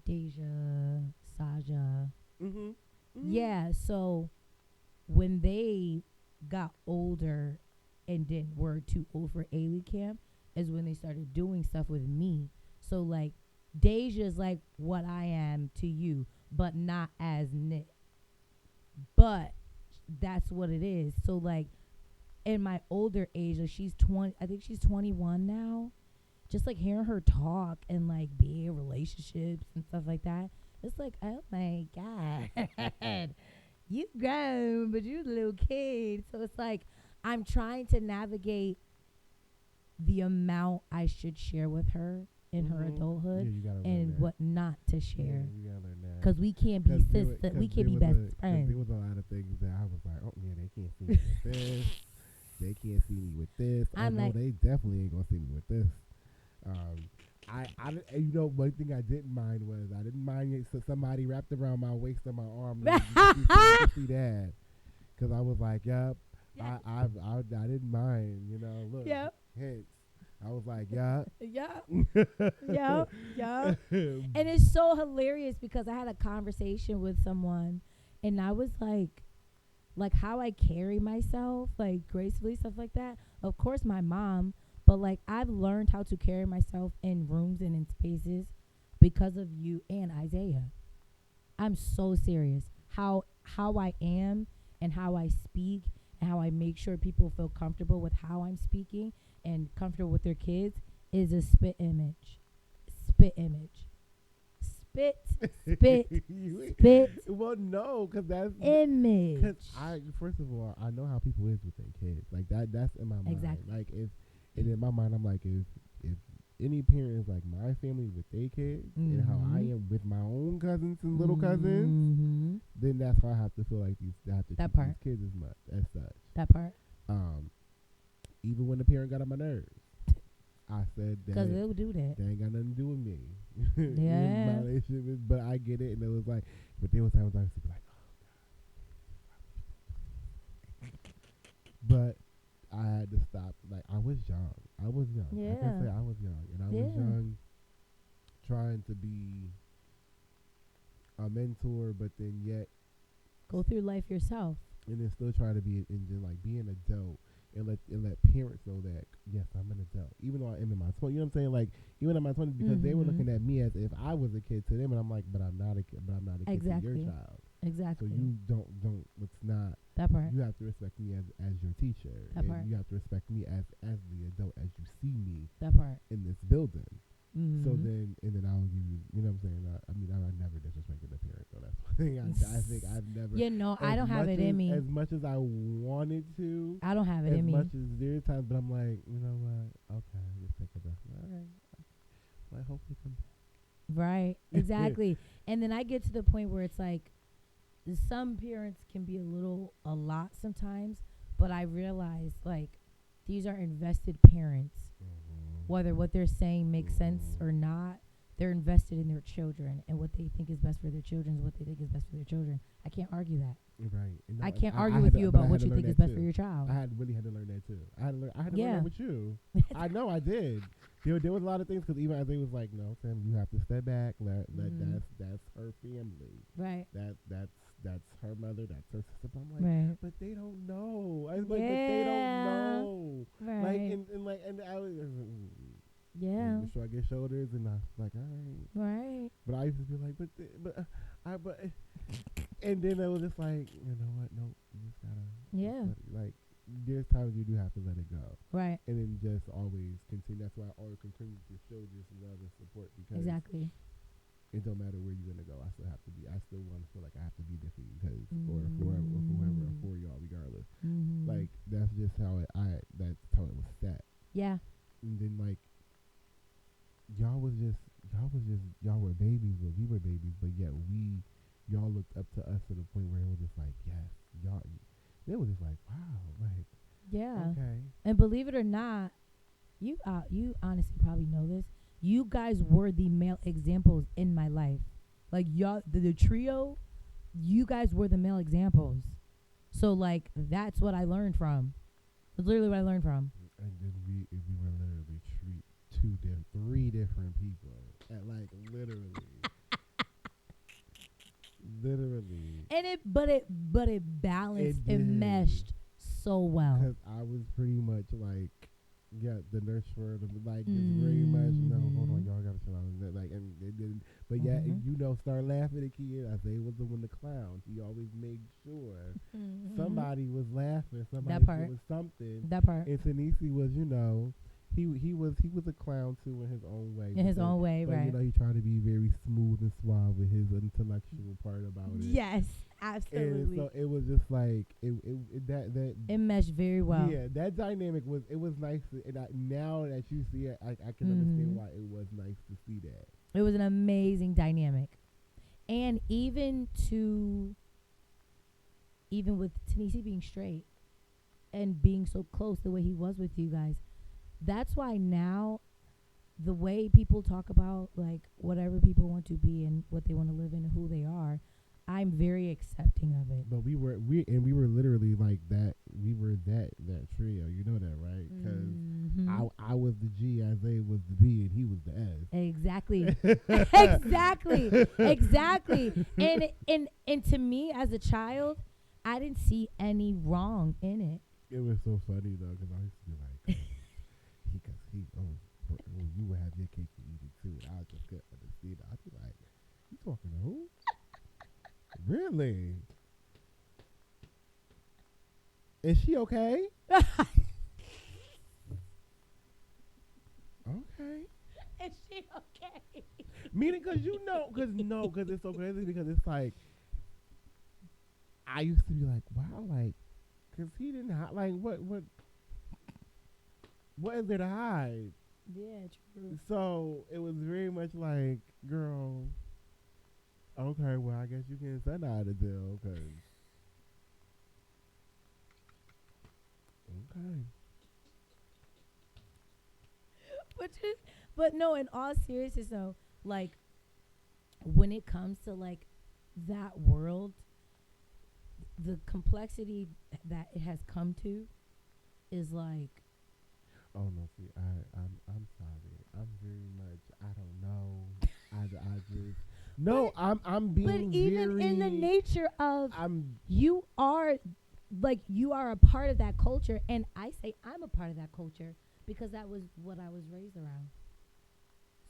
Deja, Saja. Yeah, so when they got older and were too old for A-League camp, is when they started doing stuff with me. So, like, Deja's like what I am to you, but not as Nick. But that's what it is. So, like, in my older age, like she's 20, I think she's 21 now. just like hearing her talk and like be in relationships and stuff like that. It's like, oh my God, you grown, but you a little kid. So it's like I'm trying to navigate the amount I should share with her in her adulthood and what not to share. Yeah, you gotta learn that. Because we can't be sisters. We can't be best friends. There was a lot of things that I was like, oh yeah, they can't see me with this. They can't see me with this. I know they definitely ain't gonna see me with this. You know, one thing I didn't mind was I didn't mind it, so somebody wrapped around my waist and my arm. You see that? Because I was like, yep. Yeah. I didn't mind, you know. Look, yep. Hence, I was like, yeah, yeah, yeah, yeah. And it's so hilarious because I had a conversation with someone, and I was like how I carry myself, like gracefully, stuff like that. Of course, my mom, but like I've learned how to carry myself in rooms and in spaces because of you and Isaiah. I'm so serious. How I am and how I speak and how I make sure people feel comfortable with how I'm speaking and comfortable with their kids is a spit image. Spit image. Spit. Well, no, because that's image. First of all, I know how people is with their kids. Like that's in my mind. Exactly. Like and in my mind, I'm like, if any parent is like my family with their kids and how I am with my own cousins and little cousins, then that's how I have to feel like I have to treat these kids as such. That part. Even when the parent got on my nerves, I said that because they'll do that. They ain't got nothing to do with me. Yeah. My relationship is, but I get it, and it was like, but there was times I used to be like, oh God. But I had to stop. Like I was young. Yeah. Like I said, I was young, and I was young, trying to be a mentor, but then yet go through life yourself, and then still try to be and then like be an adult. And let parents know that yes, I'm an adult, even though I am in my 20s. You know what I'm saying? Like even in my 20s, because they were looking at me as if I was a kid to them, and I'm like, but I'm not a kid. But I'm not a kid to your child. Exactly. So you don't. It's not that part. You have to respect me as your teacher. That part. You have to respect me as the adult as you see me. That part. In this building. So then I'll give you. You know what I'm saying? I mean, I never disrespected a parent, though. That's one thing. I think I've never. You know, I don't have it in me. As much as I wanted to, I don't have it in me. As much as there are times, but I'm like, you know what? Okay, just take a breath. All right, well, hopefully come back. Right, exactly. And then I get to the point where it's like, some parents can be a lot sometimes, but I realize like these are invested parents. Whether what they're saying makes sense or not, they're invested in their children, and what they think is best for their children is what they think is best for their children. I can't argue that. Right. No, I can't argue with you about what you think is best for your child. I really had to learn that too. I had to learn that with you. I know I did. There was a lot of things because even Isaiah was like, "No, Sam, you have to step back. That's her family. Right. That's her mother. That's her sister." But I'm like, but they don't know. I was like, but they don't know. Right. Like and I was. Yeah. Shrug his shoulders, and I was like, all right. Right. But I used to be like, and then it was just like, you know what? No, you just gotta. Yeah. Like, there's times you do have to let it go. Right. And then just always continue. That's why I always continue to show just love and support because. Exactly. It don't matter where you're gonna go. I still want to feel like I have to be there for you because, or for whoever, or for y'all, regardless. Like that's just how that's how it was set. Yeah. And then like. Y'all were babies, but we were babies, but yet y'all looked up to us to the point where it was just like, yes, y'all, it was just like, wow, like, yeah, okay. And believe it or not, you honestly probably know this. You guys were the male examples in my life, like y'all, the trio. You guys were the male examples, so like that's what I learned from. That's literally what I learned from. And then we were literally treat 3 different people, and like literally. And it balanced, it meshed so well. Because I was pretty much like, the nurse for them, like just very much. No, hold on, y'all gotta chill out. Like, and it didn't. But start laughing at kids. Isaiah was the one to clown. He always made sure somebody was laughing. Somebody was something. That part. And Tanisi was, he was a clown too in his own way. In his own way, but right? you know, he tried to be very smooth and suave with his intellectual part about it. Yes, absolutely. And so it was just like that it meshed very well. Yeah, that dynamic was nice. And now that you see it, I can understand why it was nice to see that. It was an amazing dynamic, and even with Tanisi being straight and being so close the way he was with you guys, that's why now the way people talk about like whatever people want to be and what they want to live in and who they are, I'm very accepting of it. But we were literally like that. We were that trio. You know that, right? Because I was the G, Isaiah was the B, and he was the S. Exactly. exactly. And to me as a child, I didn't see any wrong in it. It was so funny though, because I used to be like, you would have your cake and eat it too. And I just couldn't understand it. I'd be like, you talking to who? Really? Is she okay? Okay. Is she okay? Meaning, because because it's so crazy, because it's like, I used to be like, wow, like, because he didn't hide, like, what is there to hide? Yeah, true. So it was very much like, girl, okay, well, I guess you can send out a deal, because, okay. But no, in all seriousness though, like, when it comes to like that world, the complexity that it has come to is like, oh no, see, I'm sorry. I'm very much, I don't know. I just no, I'm being but even very, in the nature of you are a part of that culture, and I say I'm a part of that culture because that was what I was raised around.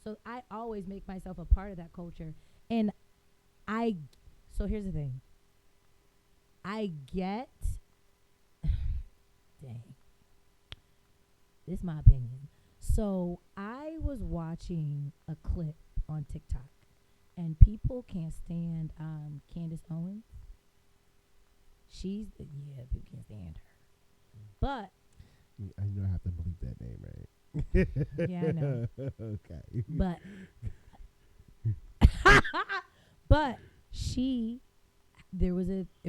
So I always make myself a part of that culture. And so here's the thing. I get, dang, this is my opinion. So I was watching a clip on TikTok, and people can't stand Candace Owens. People can't stand her. But I know I have to believe that name, right? Yeah, I know. Okay. But it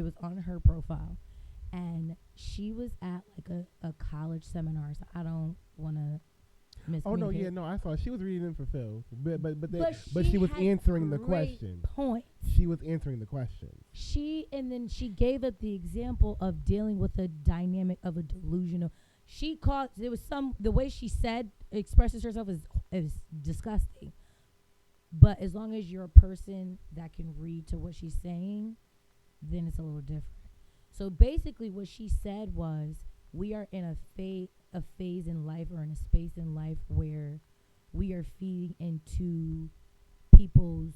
was on her profile, and she was at like a college seminar. So I don't want to miscommunicate. Oh no, yeah, no, I saw she was reading in for Phil, but she was answering the question. Point. She was answering the question. She gave up the example of dealing with a dynamic of a delusional. The way she expresses herself is disgusting. But as long as you're a person that can read to what she's saying, then it's a little different. So basically what she said was, we are in a phase in life, or in a space in life, where we are feeding into people's,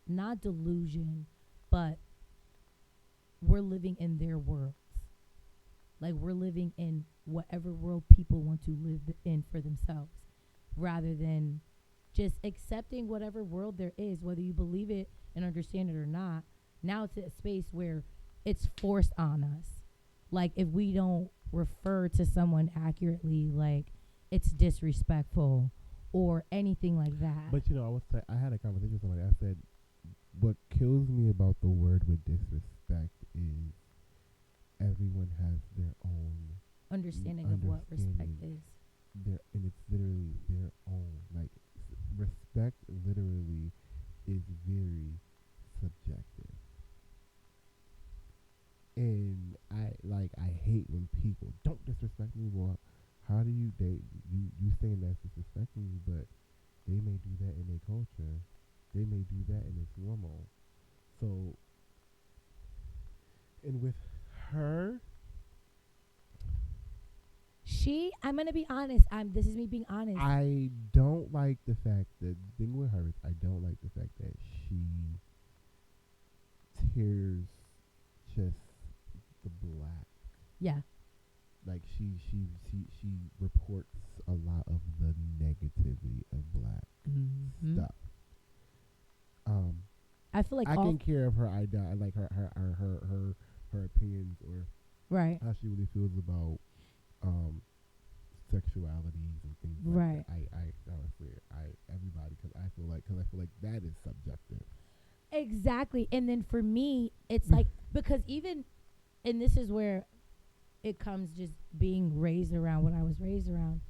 not delusion, but we're living in their worlds. Like, we're living in whatever world people want to live in for themselves, rather than just accepting whatever world there is, whether you believe it and understand it or not. Now it's a space where it's forced on us. Like, if we don't refer to someone accurately, like, it's disrespectful or anything like that. But I had a conversation with somebody. I said, what kills me about the word with disrespect is everyone has their own understanding of what respect is. And it's literally their own. Like, respect literally is very subjective. And I hate when people don't disrespect me. Well, how do you saying that's disrespecting me, but they may do that in their culture. They may do that and it's normal. So, and with her, I'm going to be honest. This is me being honest. I don't like the fact that, the thing with her is, I don't like the fact that she tears just the black. Yeah. Like, she reports a I feel like I can care of her idea, like her opinions or right, how she really feels about sexualities and things right. like that. I honestly, everybody, because I feel like that is subjective. Exactly. And then for me, it's like, because even, and this is where it comes just being raised around what I was raised around.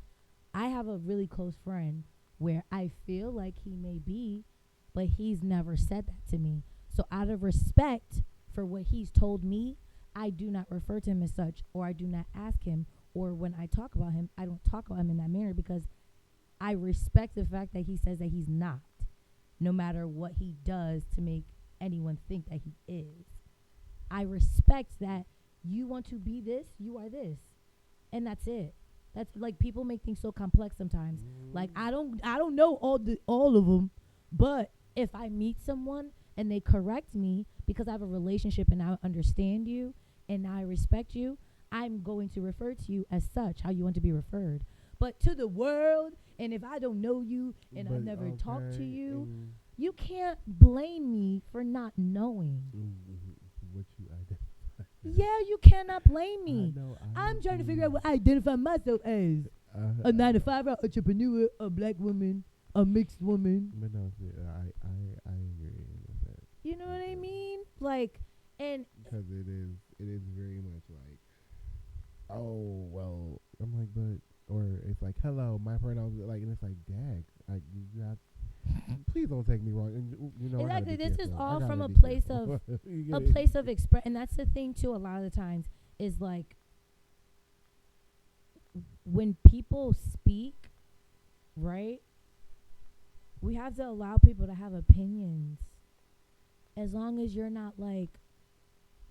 I have a really close friend where I feel like he may be, but he's never said that to me. So out of respect for what he's told me, I do not refer to him as such, or I do not ask him, or when I talk about him, I don't talk about him in that manner because I respect the fact that he says that he's not, no matter what he does to make anyone think that he is. I respect that you want to be this, you are this. And that's it. That's like, people make things so complex sometimes. Like, I don't know all of them, but if I meet someone and they correct me because I have a relationship and I understand you and I respect you, I'm going to refer to you as such, how you want to be referred. But to the world, and if I don't know you and I've never talked to you, you can't blame me for not knowing. What you identify. Yeah, you cannot blame me. I'm trying to figure out what I identify myself as. A 9-to-5 entrepreneur, a black woman, a mixed woman. But no, I agree with that. You know what I mean? Like, and because it is very much like, oh well, I'm like, but, or it's like, hello, my pronouns, like, and it's like, dag, like, you got. Please don't take me wrong. And, you know, exactly. This is all from a place of express, and that's the thing too. A lot of the times is like, when people speak, right? We have to allow people to have opinions, as long as you're not like,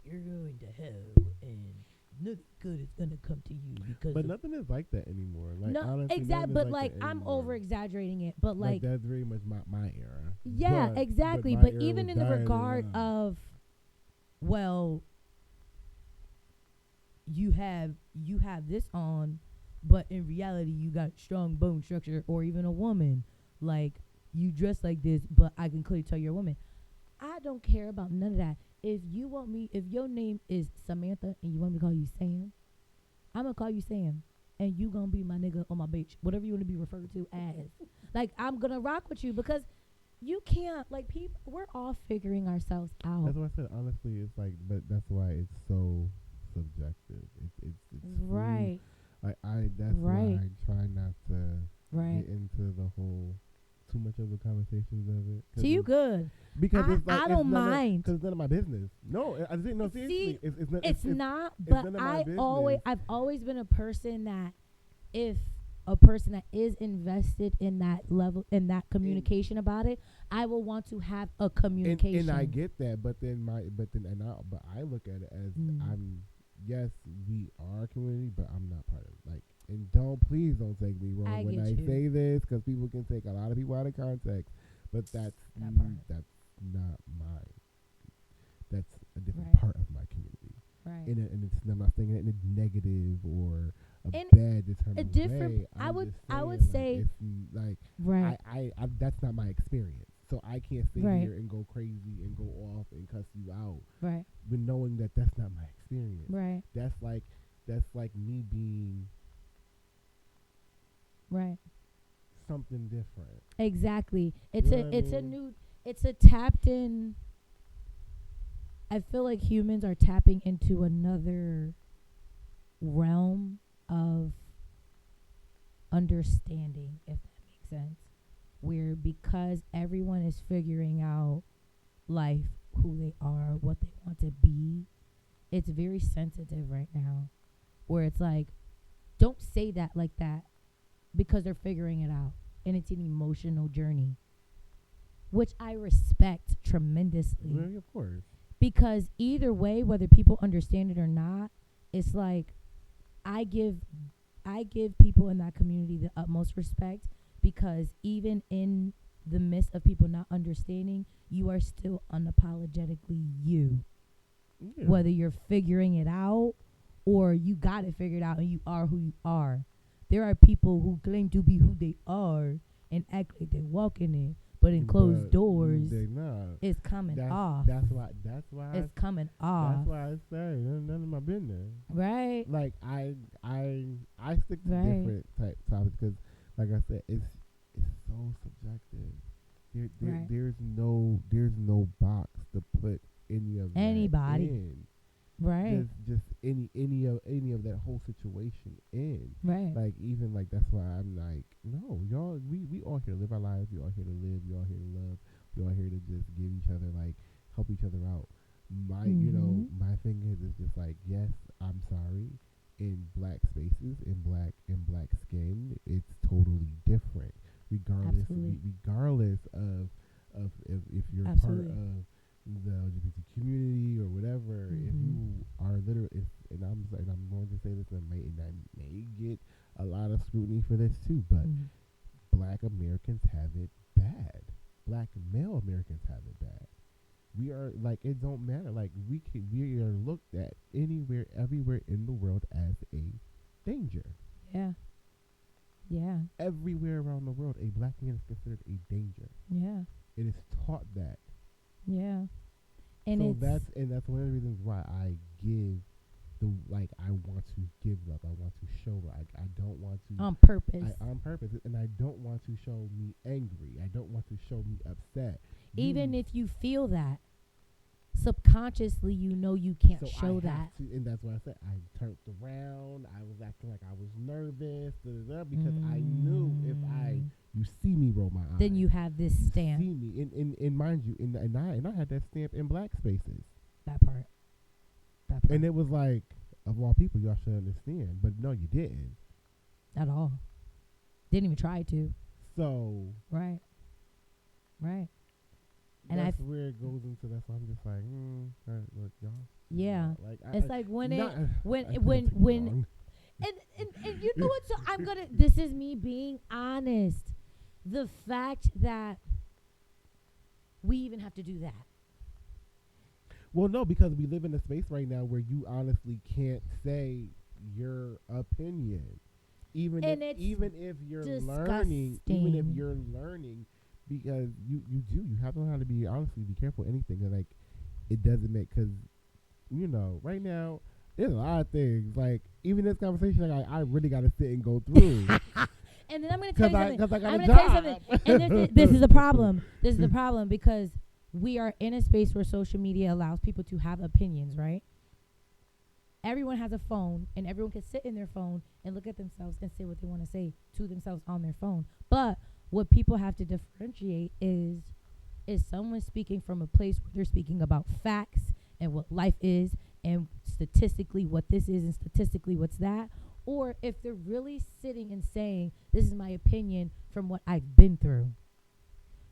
you're going to hell and nothing good is gonna come to you because. But nothing is like that anymore. Like, no, honestly, exactly. But like, I'm over exaggerating it. But like that's very much my era. Yeah, but, exactly. But even in the regard of, well, you have this on, but in reality you got strong bone structure, or even a woman, like, you dress like this, but I can clearly tell you're a woman. I don't care about none of that. If your name is Samantha and you want me to call you Sam, I'm gonna call you Sam, and you gonna be my nigga or my bitch, whatever you want to be referred to as. Like, I'm gonna rock with you because you can't, like, people, we're all figuring ourselves out. That's what I said. Honestly, it's like, but that's why it's so subjective. It's right. That's why I try not to get into the whole too much of the conversations of it. So you good? Because it's like, I don't mind. Because it's none of my business. No, I think no. Seriously, See, it's not. But I've always been a person that, if a person that is invested in that level, in that communication about it, I will want to have a communication. And I get that, but I look at it as yes, we are a community, but I'm not part of it. Like, and please don't take me wrong when I say this, because people can take a lot of people out of context, but that's not mine. That's a different part of my community. Right. And I'm not saying it in a negative or a bad determined way. I would say it's like, right. I that's not my experience. So I can't sit here and go crazy and go off and cuss you out. Right. But knowing that that's not my experience. Right. That's like me being something different. Exactly. It's a tapped in. I feel like humans are tapping into another realm of understanding, if that makes sense. Where, because everyone is figuring out life, who they are, what they want to be, it's very sensitive right now. Where it's like, don't say that like that, because they're figuring it out. And it's an emotional journey, which I respect tremendously. Well, of course. Because either way, whether people understand it or not, it's like, I give people in that community the utmost respect, because even in the midst of people not understanding, you are still unapologetically you. Yeah. Whether you're figuring it out or you got it figured out and you are who you are. There are people who claim to be who they are and act like they're walking it, but in closed doors, they not. it's coming off. That's why it's coming off. That's why I say none of my business. Right. Like I stick to different type topics because, like I said, it's so subjective. There's no box to put anybody in. Right. Just any of that whole situation in. Right. Like even like that's why I'm like, no, y'all, we all here to live our lives. We all here to live. We all here to love. We all here to just give each other, like, help each other out. My my thing is just like, yes, I'm sorry. In black spaces, in black skin, it's totally different. Regardless of if you're Absolutely. part of the LGBT community or whatever, if you are literally, and I'm going to say this, and I may get a lot of scrutiny for this too, but black Americans have it bad. Black male Americans have it bad. We are like, it don't matter. Like we are looked at everywhere in the world as a danger. Yeah. Yeah. Everywhere around the world, a black man is considered a danger. Yeah. It is taught that. Yeah. And so that's one of the reasons why I give I want to give love. I want to show love. I don't want to on purpose. On purpose, and I don't want to show me angry. I don't want to show me upset. Even if you feel that, subconsciously, you can't show that. And that's why I said I turned around. I was acting like I was nervous because I knew if you see me roll my eyes, then you have this stamp. See me, and mind you, and I had that stamp in black spaces. That part. And it was like, of all people, y'all should understand, but no, you didn't. At all. Didn't even try to. So. Right. And that's where it goes into. That's why I'm just like, look, y'all. Yeah. Like it's like when you know what? So this is me being honest. The fact that we even have to do that. Well, no, because we live in a space right now where you honestly can't say your opinion, even if you're learning, because you have to learn how to be careful. Anything like it doesn't make, because right now there's a lot of things, like even this conversation, like I really got to sit and go through. And then I'm going to tell you something. I'm going to tell you something. And this is the problem. This is the problem because we are in a space where social media allows people to have opinions, right? Everyone has a phone, and everyone can sit in their phone and look at themselves and say what they want to say to themselves on their phone. But what people have to differentiate is someone speaking from a place where they're speaking about facts and what life is and statistically what this is and statistically what's that, or if they're really sitting and saying, this is my opinion from what I've been through.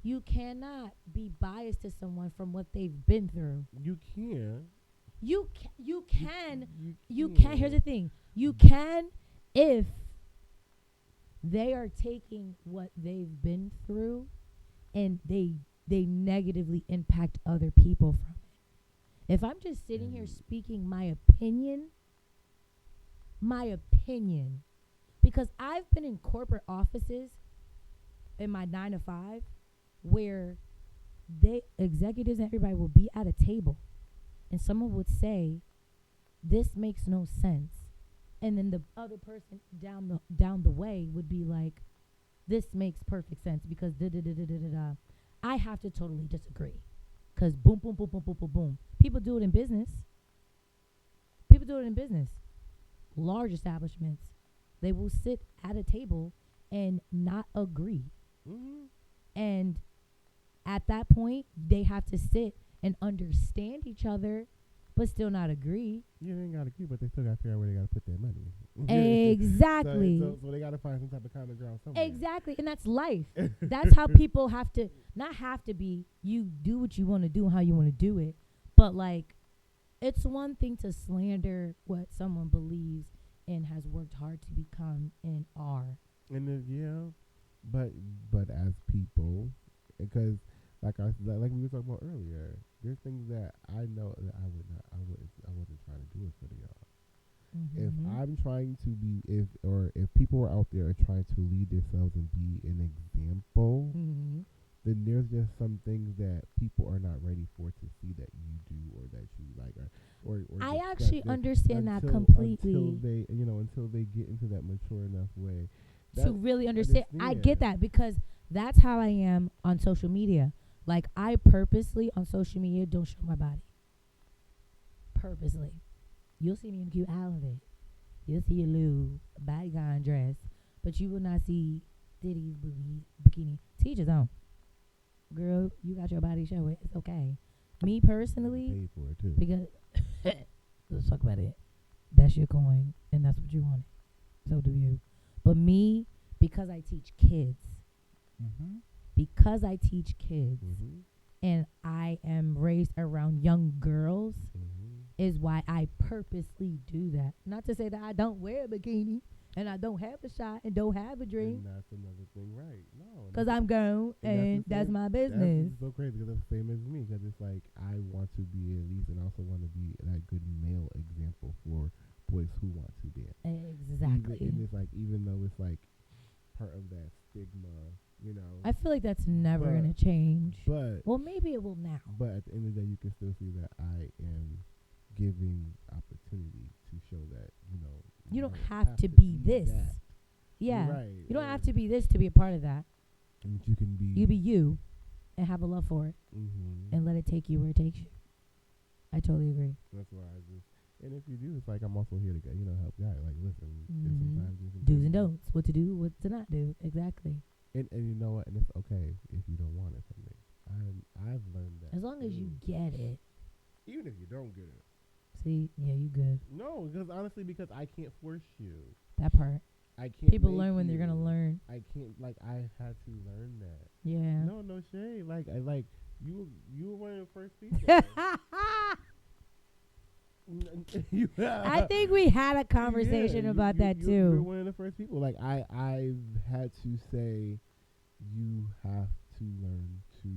You cannot be biased to someone from what they've been through. You can. You can. Here's the thing. You can if they are taking what they've been through and they negatively impact other people from it. If I'm just sitting here speaking my opinion, because I've been in corporate offices in my 9 to 5 where executives and everybody will be at a table and someone would say, this makes no sense. And then the other person down the way would be like, this makes perfect sense because da-da-da-da-da-da-da. I have to totally disagree. Because boom, boom, boom, boom, boom, boom, boom. People do it in business. Large establishments. They will sit at a table and not agree. Mm-hmm. And at that point, they have to sit and understand each other, but still not agree. Yeah, they ain't got to agree, but they still got to figure out where they got to put their money. Exactly. So they got to find some type of common ground somewhere. Exactly, and that's life. That's how people have to, not have to be, you do what you want to do and how you want to do it. But, like, it's one thing to slander what someone believes and has worked hard to become and are. And then, but as people, because like we were talking about earlier, there's things that I know that I wasn't trying to do it for y'all. Mm-hmm. If I'm trying to be, if people are out there trying to lead themselves and be an example, then and there's just some things that people are not ready for to see that you do or that you like, or I discuss actually it understand that until completely. they, until they get into that mature enough way. To really understand. I get that because that's how I am on social media. Like, I purposely on social media don't show my body. Purposely. You'll see me in a cute outfit. You'll see a little bodygon dress, but you will not see Diddy's bikini. Teach his own. Girl, you got your body, show it. It's okay. Me personally, paid for it too. because let's talk about it. That's your coin, and that's what you wanted. So do you. But me, because I teach kids, and I am raised around young girls, is why I purposely do that. Not to say that I don't wear a bikini and I don't have a shot and don't have a dream. And that's another thing, right? No, because I'm grown and that's my business. That's so crazy because that's the same as me. Because it's like I want to be at least, and also want to be that good male example for boys who want to dance. Exactly. And it's like, even though it's like part of that stigma, I feel like that's never gonna change. But well, maybe it will now. But at the end of the day, you can still see that I am giving opportunity to show that you don't have to be this. That. Yeah, right. You don't have to be this to be a part of that. And you can be. You be you, and have a love for it, and let it take you where it takes you. I totally agree. That's why I just. And if you do, it's like I'm also here to help guys. Like, listen, sometimes do's and don'ts, what to do, what to not do. Exactly. And you know what? And it's okay if you don't want it from me. I've learned that. As long as you get it. Even if you don't get it. See, yeah, you good. No, because honestly, because I can't force you. That part. I can't. People learn when they're gonna learn. I can't. Like, I had to learn that. Yeah. No shade. Like, you were one of the first people. I think we had a conversation about that too. You were one of the first people. Like, I've had to say, you have to learn to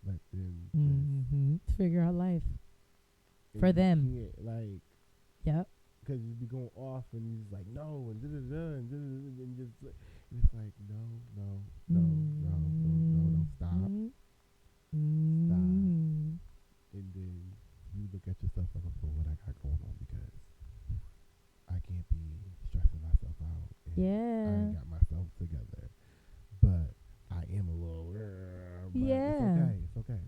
let them figure out life for them. Like, yep. Because you be going off and you're just like, no, and and just, and it's like, no, stop. Stop. And then you look at yourself like, okay, what I got going on, because I can't be stressing myself out. And I ain't got myself together. But I am a little, but it's okay.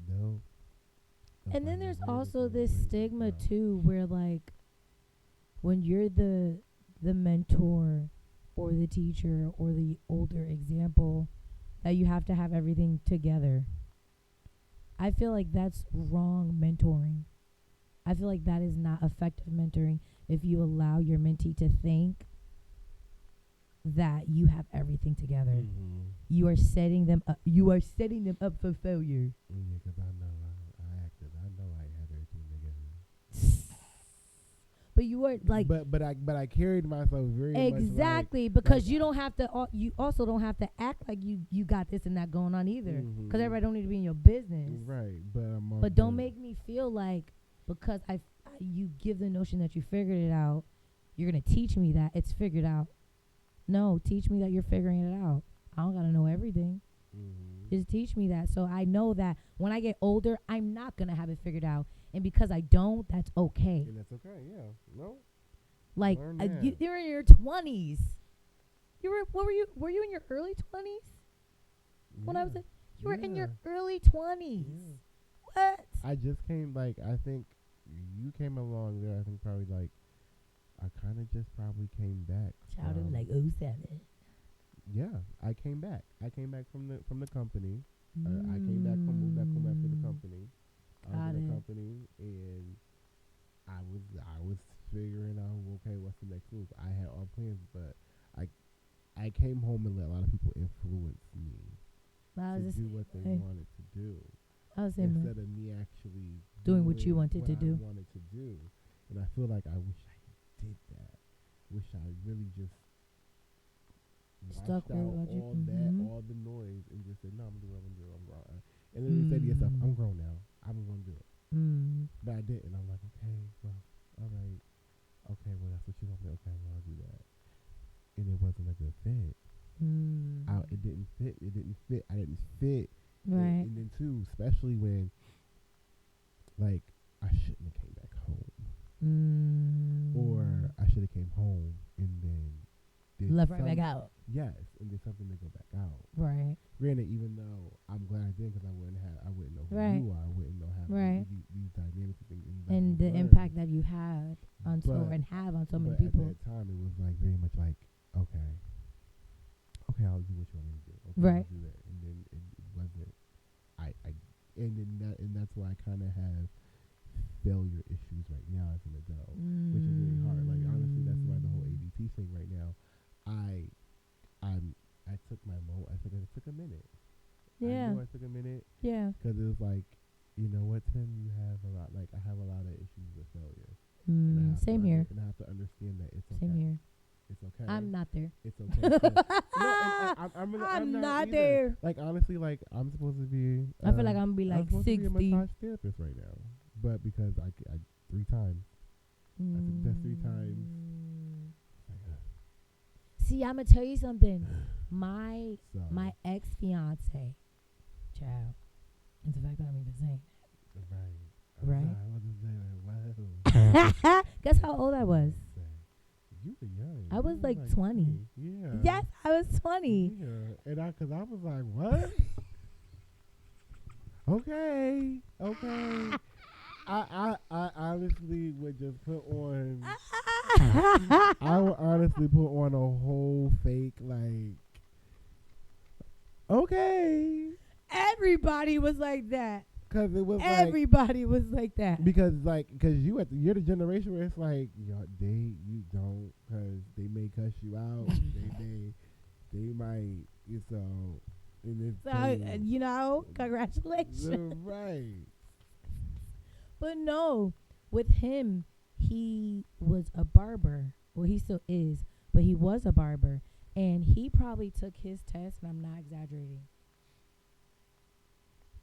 They'll and then there's also this stigma too, where like, when you're the mentor or the teacher or the older example, that you have to have everything together. I feel like that's wrong mentoring. I feel like that is not effective mentoring if you allow your mentee to think that you have everything together. You are setting them up. You are setting them up for failure. Yeah, because I know I acted. I know I had everything together. But you were like, but I carried myself very exactly much because you don't have to. You also don't have to act like you got this and that going on either. Because everybody don't need to be in your business. Right, but don't make me feel like because you give the notion that you figured it out, you're gonna teach me that it's figured out. No, teach me that you're figuring it out. I don't gotta know everything. Just teach me that, so I know that when I get older, I'm not gonna have it figured out. And because I don't, that's okay. And that's okay, yeah. No. Like you're in your 20s. What were you? Were you in your early 20s? Yeah. When I was, you were in your early 20s. Yeah. What? I just came. Like, I think you came along there. I think probably like I kind of just probably came back. Child of like 07. Yeah, I came back. I came back from the company. I came back moved back home after the company. I was in the company, and I was figuring out, okay, what's the next move. I had all plans, but I came home and let a lot of people influence me to do what they wanted to do, instead of me actually doing what you wanted to do. And I feel like I wish I did that. Wish I really just stuck washed out all that, all the noise, and just said, no, I'm gonna do it. I'm grown. And then you said to yourself, I'm grown now. I'm gonna do it. But I didn't. I'm like, okay, well, all right. Okay, well, that's what you want me. Okay, well, I'll do that. And it wasn't a good fit. It didn't fit. I didn't fit too, especially when like I shouldn't have came back home, or I should have came home and then did left right back out. Yes, and did something to go back out. Right. Granted, even though I'm glad I did, because I wouldn't know who Right. you are. I wouldn't know how Right. these dynamics and things. And the learn. impact that you had on and have on so many but people. At that time, it was like very much like, okay, I'll do what you want me to do. Okay, Right. I'll do that, and then it wasn't. And that's why I kind of have failure issues right now as an adult, which is really hard. Like honestly, that's why the whole ADT thing right now, I took my I took a minute. Yeah. I knew I took a minute. Yeah. Because it was like, you know what, Tim, you have a lot. Like I have a lot of issues with failure. Same here. And I have to understand that it's okay. Same here. It's okay. I'm not there. It's okay. I'm not either. there. Like honestly, like I'm supposed to be. I feel like I'm gonna be like 60. To be a massage therapist right now, but because I 3 times. I think that's 3 times. See, I'm gonna tell you something. My ex-fiance, child, it's the fact that I'm even saying that. Right. Wow. Guess how old I was? You were young. I was like 20. Yeah. Yes, I was 20. Yeah. And because I was like, what? Okay. I honestly would just put on. I would honestly put on a whole fake like. Okay. Everybody was like that. Cause it was everybody was like that. Because you're the generation where it's like you don't, cause they may cuss you out. they might congratulations. Right. But no, with him, he was a barber. Well, he still is, but he was a barber, and he probably took his test, and I'm not exaggerating,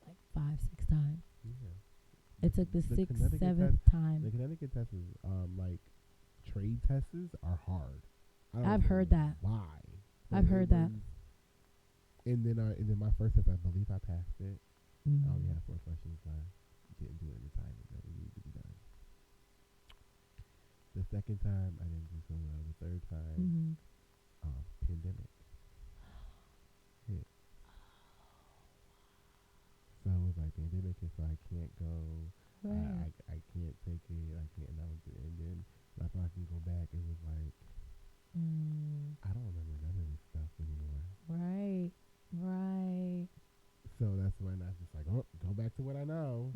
like 5-6 times. Yeah. It took the 6th, 7th time. The Connecticut tests, like trade tests, are hard. I've heard that. Why? I've heard that. And then my first test, I believe I passed it. Mm-hmm. I only had 4 questions left. Didn't do it in the time that it needed to be done. The second time, I didn't do so well. The third time, pandemic hit. So it was like pandemic hit, so I can't go. Right. I can't take it. I can't. And then I thought I can go back. It was like I don't remember none of this stuff anymore. Right. So that's when I was just like, oh, go back to what I know.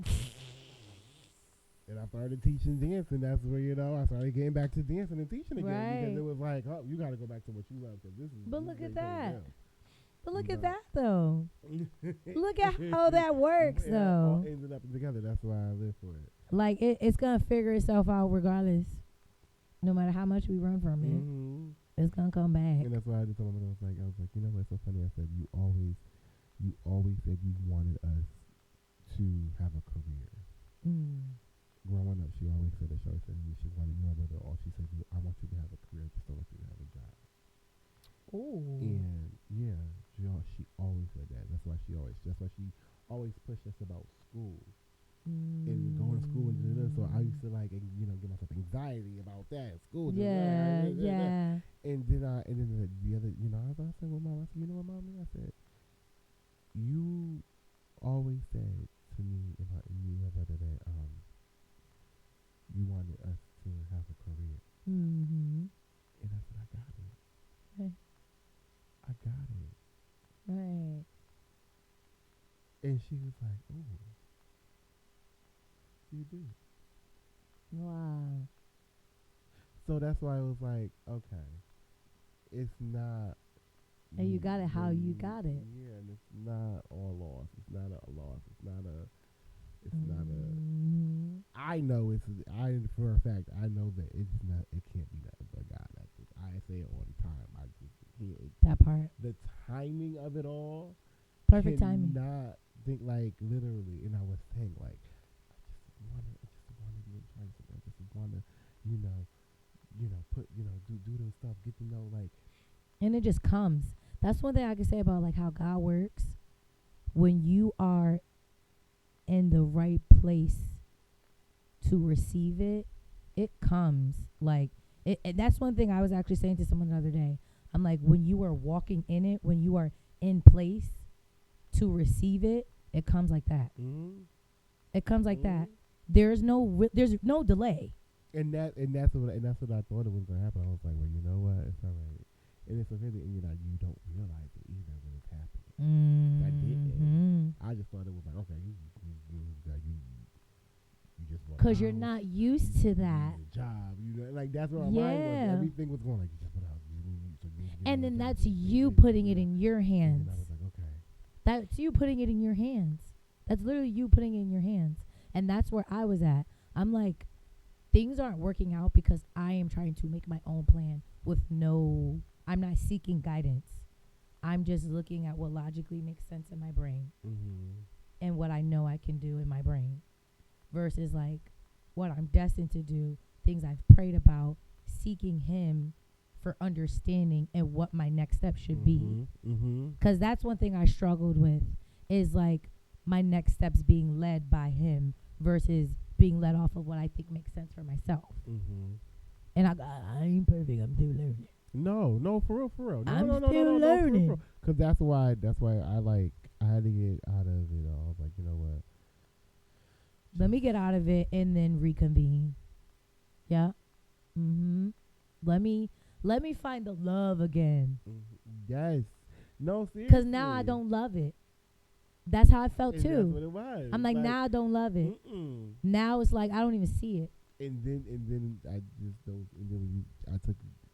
And I started teaching dance, and that's where I started getting back to dancing and teaching again, because it was like, oh, you got to go back to what you love, because this is. But look at that. But look at No. that though. Look at how that works It all though. ended up together. That's why I live for it. Like it's gonna figure itself out regardless. No matter how much we run from it, it's gonna come back. And that's why I just told my mother, I was like, you know what's so funny? I said, you always said you wanted us to have a career. Growing up, she always said that. She always said to me, she wanted you, my brother. All she said, I want you to have a career. I just don't want you to have a job. Ooh. And yeah, she always said that. That's why she always pushed us about school. And going to school and so I used to get myself anxiety about that school. Yeah. And then the other, I said, well, Mom, you know what, Mommy? I said, you always said to me and my brother that you wanted us to have a career. And I said, I got it. Right. I got it. Right. And she was like, ooh. You do. Wow. So that's why it was like, okay, it's not. And you got it how you got it. Yeah, and it's not all loss. It's not a loss. It's not a. I know for a fact, I know that it's not. It can't be nothing but God. I say it all the time. I just can't. That part. The timing of it all. Perfect timing. Not think like literally, and I was saying like. I just want to be in charge. I just want to, do those stuff. Get to know, like. And it just comes. That's one thing I can say about like how God works. When you are in the right place to receive it, it comes. Like, that's one thing I was actually saying to someone the other day. I'm like, when you are walking in it, when you are in place to receive it, it comes like that. Mm-hmm. It comes like Mm-hmm. that. There's no delay. And that's what I thought it was gonna happen. I was like, well, you know what? It's all right. And it's okay, and you don't realize it either when it's happening. Mm-hmm. I didn't. I just thought it was like, okay, you just want. Because you're not used to that. Job, like that's what our mind was. Everything was going like you just want out. And then that's you putting it in your hands. And I was like, okay. That's you putting it in your hands. That's literally you putting it in your hands. And that's where I was at. I'm like, things aren't working out because I am trying to make my own plan I'm not seeking guidance. I'm just looking at what logically makes sense in my brain. Mm-hmm. And what I know I can do in my brain. Versus like what I'm destined to do, things I've prayed about, seeking him for understanding and what my next step should be. Because that's one thing I struggled with is like my next steps being led by him versus being led off of what I think makes sense for myself. And I ain't perfect. I'm still learning. No, for real. I'm still learning. Because that's why I had to get out of it all. I was like, you know what? Let me get out of it and then reconvene. Yeah. Let me find the love again. Yes. No, seriously. Because now I don't love it. That's how I felt and too. That's what it was. I'm like, now I don't love it. Now it's like I don't even see it. And then I just don't. And then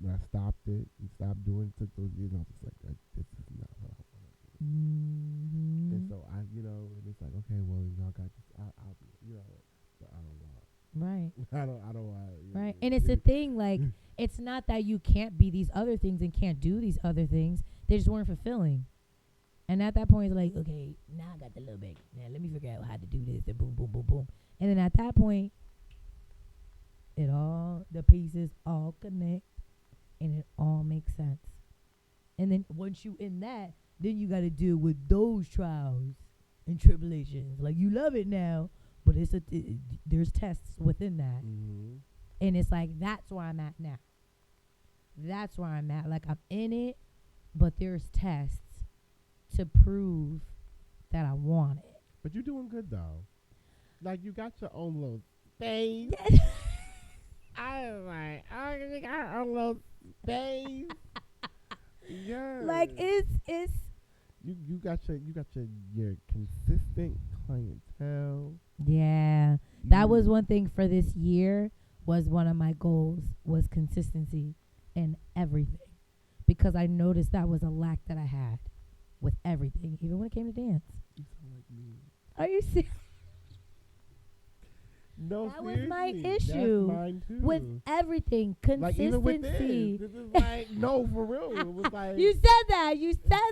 when I stopped it and stopped doing, took those years, I was just like, this is not what I want to do. And so and it's like, okay, well, y'all got this. I'll but I don't want. Right. I don't want. Right. And it's a thing, like, it's not that you can't be these other things and can't do these other things. They just weren't fulfilling. And at that point, it's like, okay, now I got the little bit. Now let me figure out how to do this. And boom, boom, boom, boom. And then at that point, the pieces all connect and it all makes sense. And then once you in that, then you got to deal with those trials and tribulations. Like, you love it now, but there's tests within that. And it's like, that's where I'm at now. That's where I'm at. Like, I'm in it, but there's tests to prove that I want it. But you're doing good, though. Like, you got your own little space. I was like, oh, you got your own little space. Yeah. Like, it's you got your consistent clientele. Yeah. That was one thing for this year. Was one of my goals was consistency in everything, because I noticed that was a lack that I had with everything, even when it came to dance. You sound like me. Are you serious? No, that seriously. was my issue. That's mine too. With everything, consistency. Like, even with this is like, no, for real. It was like, You said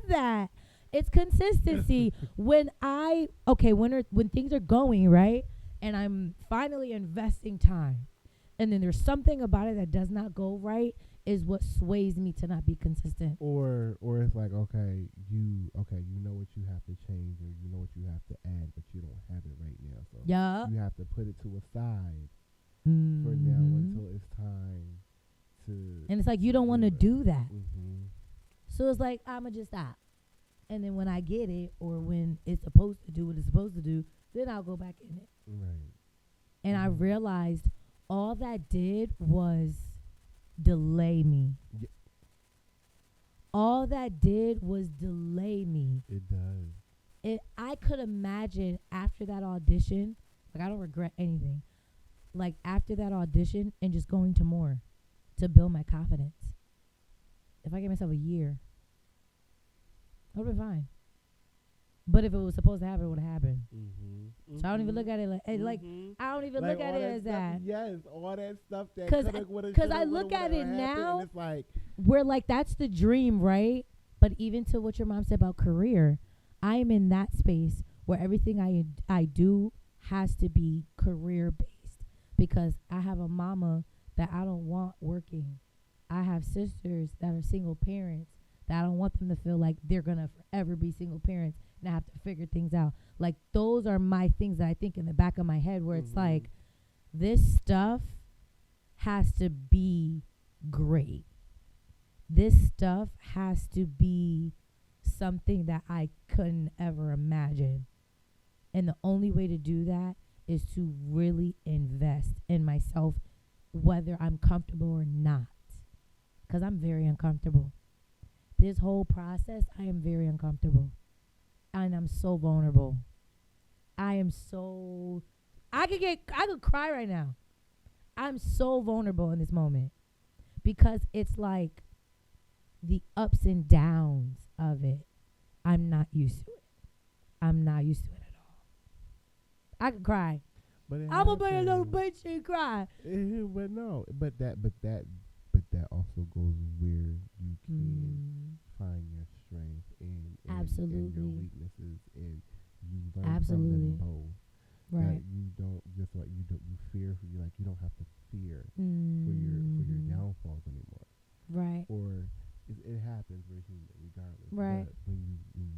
that. It's consistency. when things are going right, and I'm finally investing time, and then there's something about it that does not go right, is what sways me to not be consistent. Or it's like, okay, you know what you have to change, or you know what you have to add, but you don't have it right now. So you have to put it to a side for now until it's time to. And it's like, you don't want to do that. Mm-hmm. So it's like, I'ma just stop. And then when I get it, or when it's supposed to do what it's supposed to do, then I'll go back in it. Right. And I realized all that did was delay me. Yeah. All that did was delay me. It does. I could imagine after that audition, like, I don't regret anything. Like, after that audition and just going to more to build my confidence. If I gave myself a year, I would have been fine. But if it was supposed to happen, it would have happened. So I don't even look at it like I don't even look at it as that. Yes, all that stuff that because I look at it now, it's like, we're like, that's the dream, right? But even to what your mom said about career, I am in that space where everything I do has to be career based, because I have a mama that I don't want working. I have sisters that are single parents That I don't want them to feel like they're going to forever be single parents and have to figure things out. Like, those are my things that I think in the back of my head where it's like, this stuff has to be great. This stuff has to be something that I couldn't ever imagine. And the only way to do that is to really invest in myself, whether I'm comfortable or not. Because I'm very uncomfortable. This whole process, I am very uncomfortable. And I'm so vulnerable. I could cry right now. I'm so vulnerable in this moment. Because it's like the ups and downs of it. I'm not used to it. I'm not used to it at all. I could cry. But I'm gonna be a little bitch and cry. But no, but that also goes where you can find your strength and Absolutely. and your weaknesses, and you learn Absolutely. from them both. Right. That you don't just like you fear for you, like you don't have to fear for your downfalls anymore. Right. Or it happens, we're human regardless. Right. But when you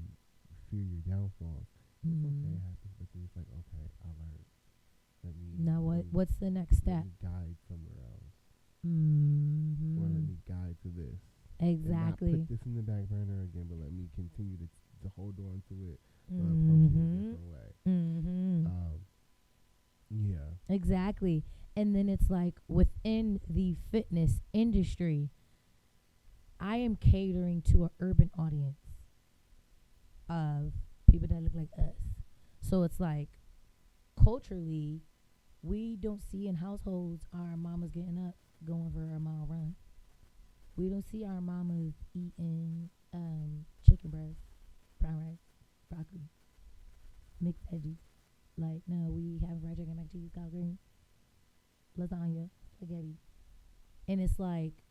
fear your downfalls, it's okay, it happens, but then it's like, okay, I learned. Now what's the next step? Let me guide somewhere else. Mm-hmm. Or let me guide to this. Exactly. And not put this in the back burner again, but let me continue to hold on to it, but approach it a different way. Yeah. Exactly. And then it's like within the fitness industry, I am catering to an urban audience of people that look like us. So it's like culturally, we don't see in households our mamas getting up, going for a mile run. We don't see our mamas eating chicken breast, brown rice, broccoli, mixed veggies. Like, no, we have fried chicken, mac and cheese, collard greens, lasagna, spaghetti. And it's like,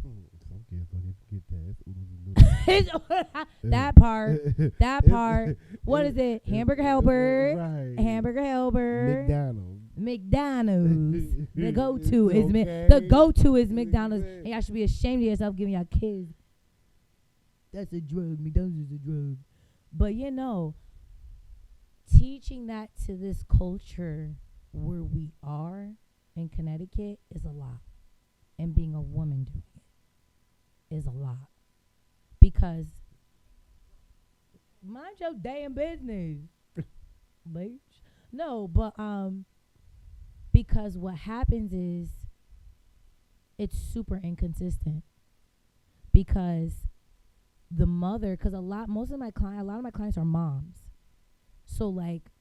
some kids don't even get that. It's oodles and noodles. that part. What is it? Hamburger helper. Right. Hamburger helper. McDonald's. The go-to is okay. the go-to is McDonald's. And y'all should be ashamed of yourself giving y'all kids. That's a drug. McDonald's is a drug. But teaching that to this culture where we are in Connecticut is a lot. And being a woman doing it is a lot. Because mind your damn business. Bitch. No, but because what happens is it's super inconsistent. Because the mother, because a lot of my clients are moms. So like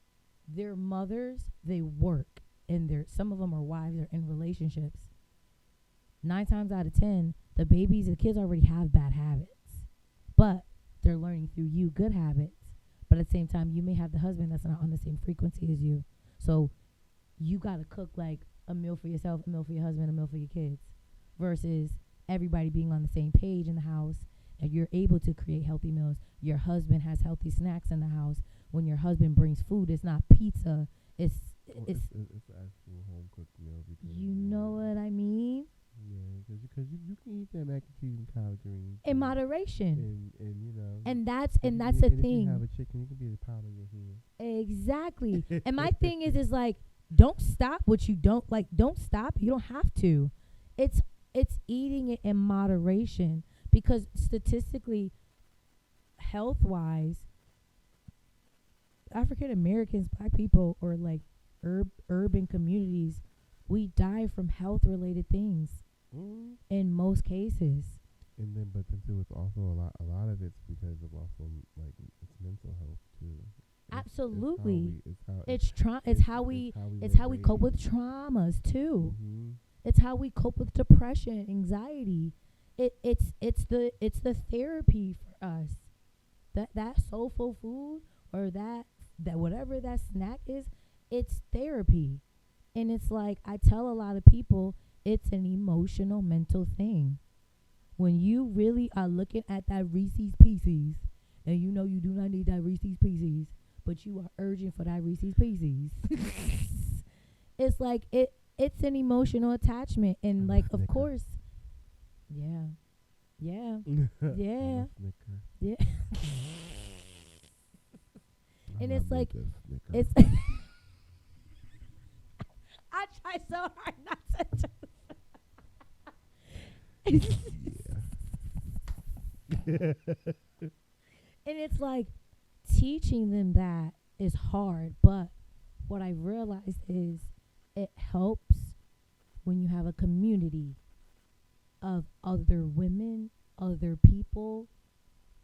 their mothers, they work, and some of them are wives or in relationships. 9 times out of 10, the kids already have bad habits, but they're learning through you good habits. But at the same time, you may have the husband that's not on the same frequency as you. So you got to cook like a meal for yourself, a meal for your husband, a meal for your kids, versus everybody being on the same page in the house. And you're able to create healthy meals. Your husband has healthy snacks in the house. When your husband brings food, it's not pizza. It's actual home cooked meal. You know what I mean? Yeah, because you can eat that mac and cheese and collard greens in moderation, and that's the thing. If you have a chicken, you can be the palm of your hand. Exactly. And my thing is like, don't stop what you don't like. Don't stop. You don't have to. It's eating it in moderation, because statistically, health wise, African Americans, Black people, or like urban communities, we die from health related things. In most cases. And then, but then too, it's also a lot of it's because of also like it's mental health too. Absolutely. It's how we cope with traumas too. Mm-hmm. It's how we cope with depression, anxiety. It's the therapy for us. That soulful food or that whatever that snack is, it's therapy. And it's like, I tell a lot of people, it's an emotional, mental thing. When you really are looking at that Reese's Pieces, and you know you do not need that Reese's Pieces, but you are urging for that Reese's Pieces, it's like it's an emotional attachment. And like, of course, yeah. Yeah. I'm Yeah. a snicker. Yeah. And I it's made like, this snicker. it's. I try so hard not to. Yeah. And it's like teaching them that is hard, but what I realized is it helps when you have a community of other women, other people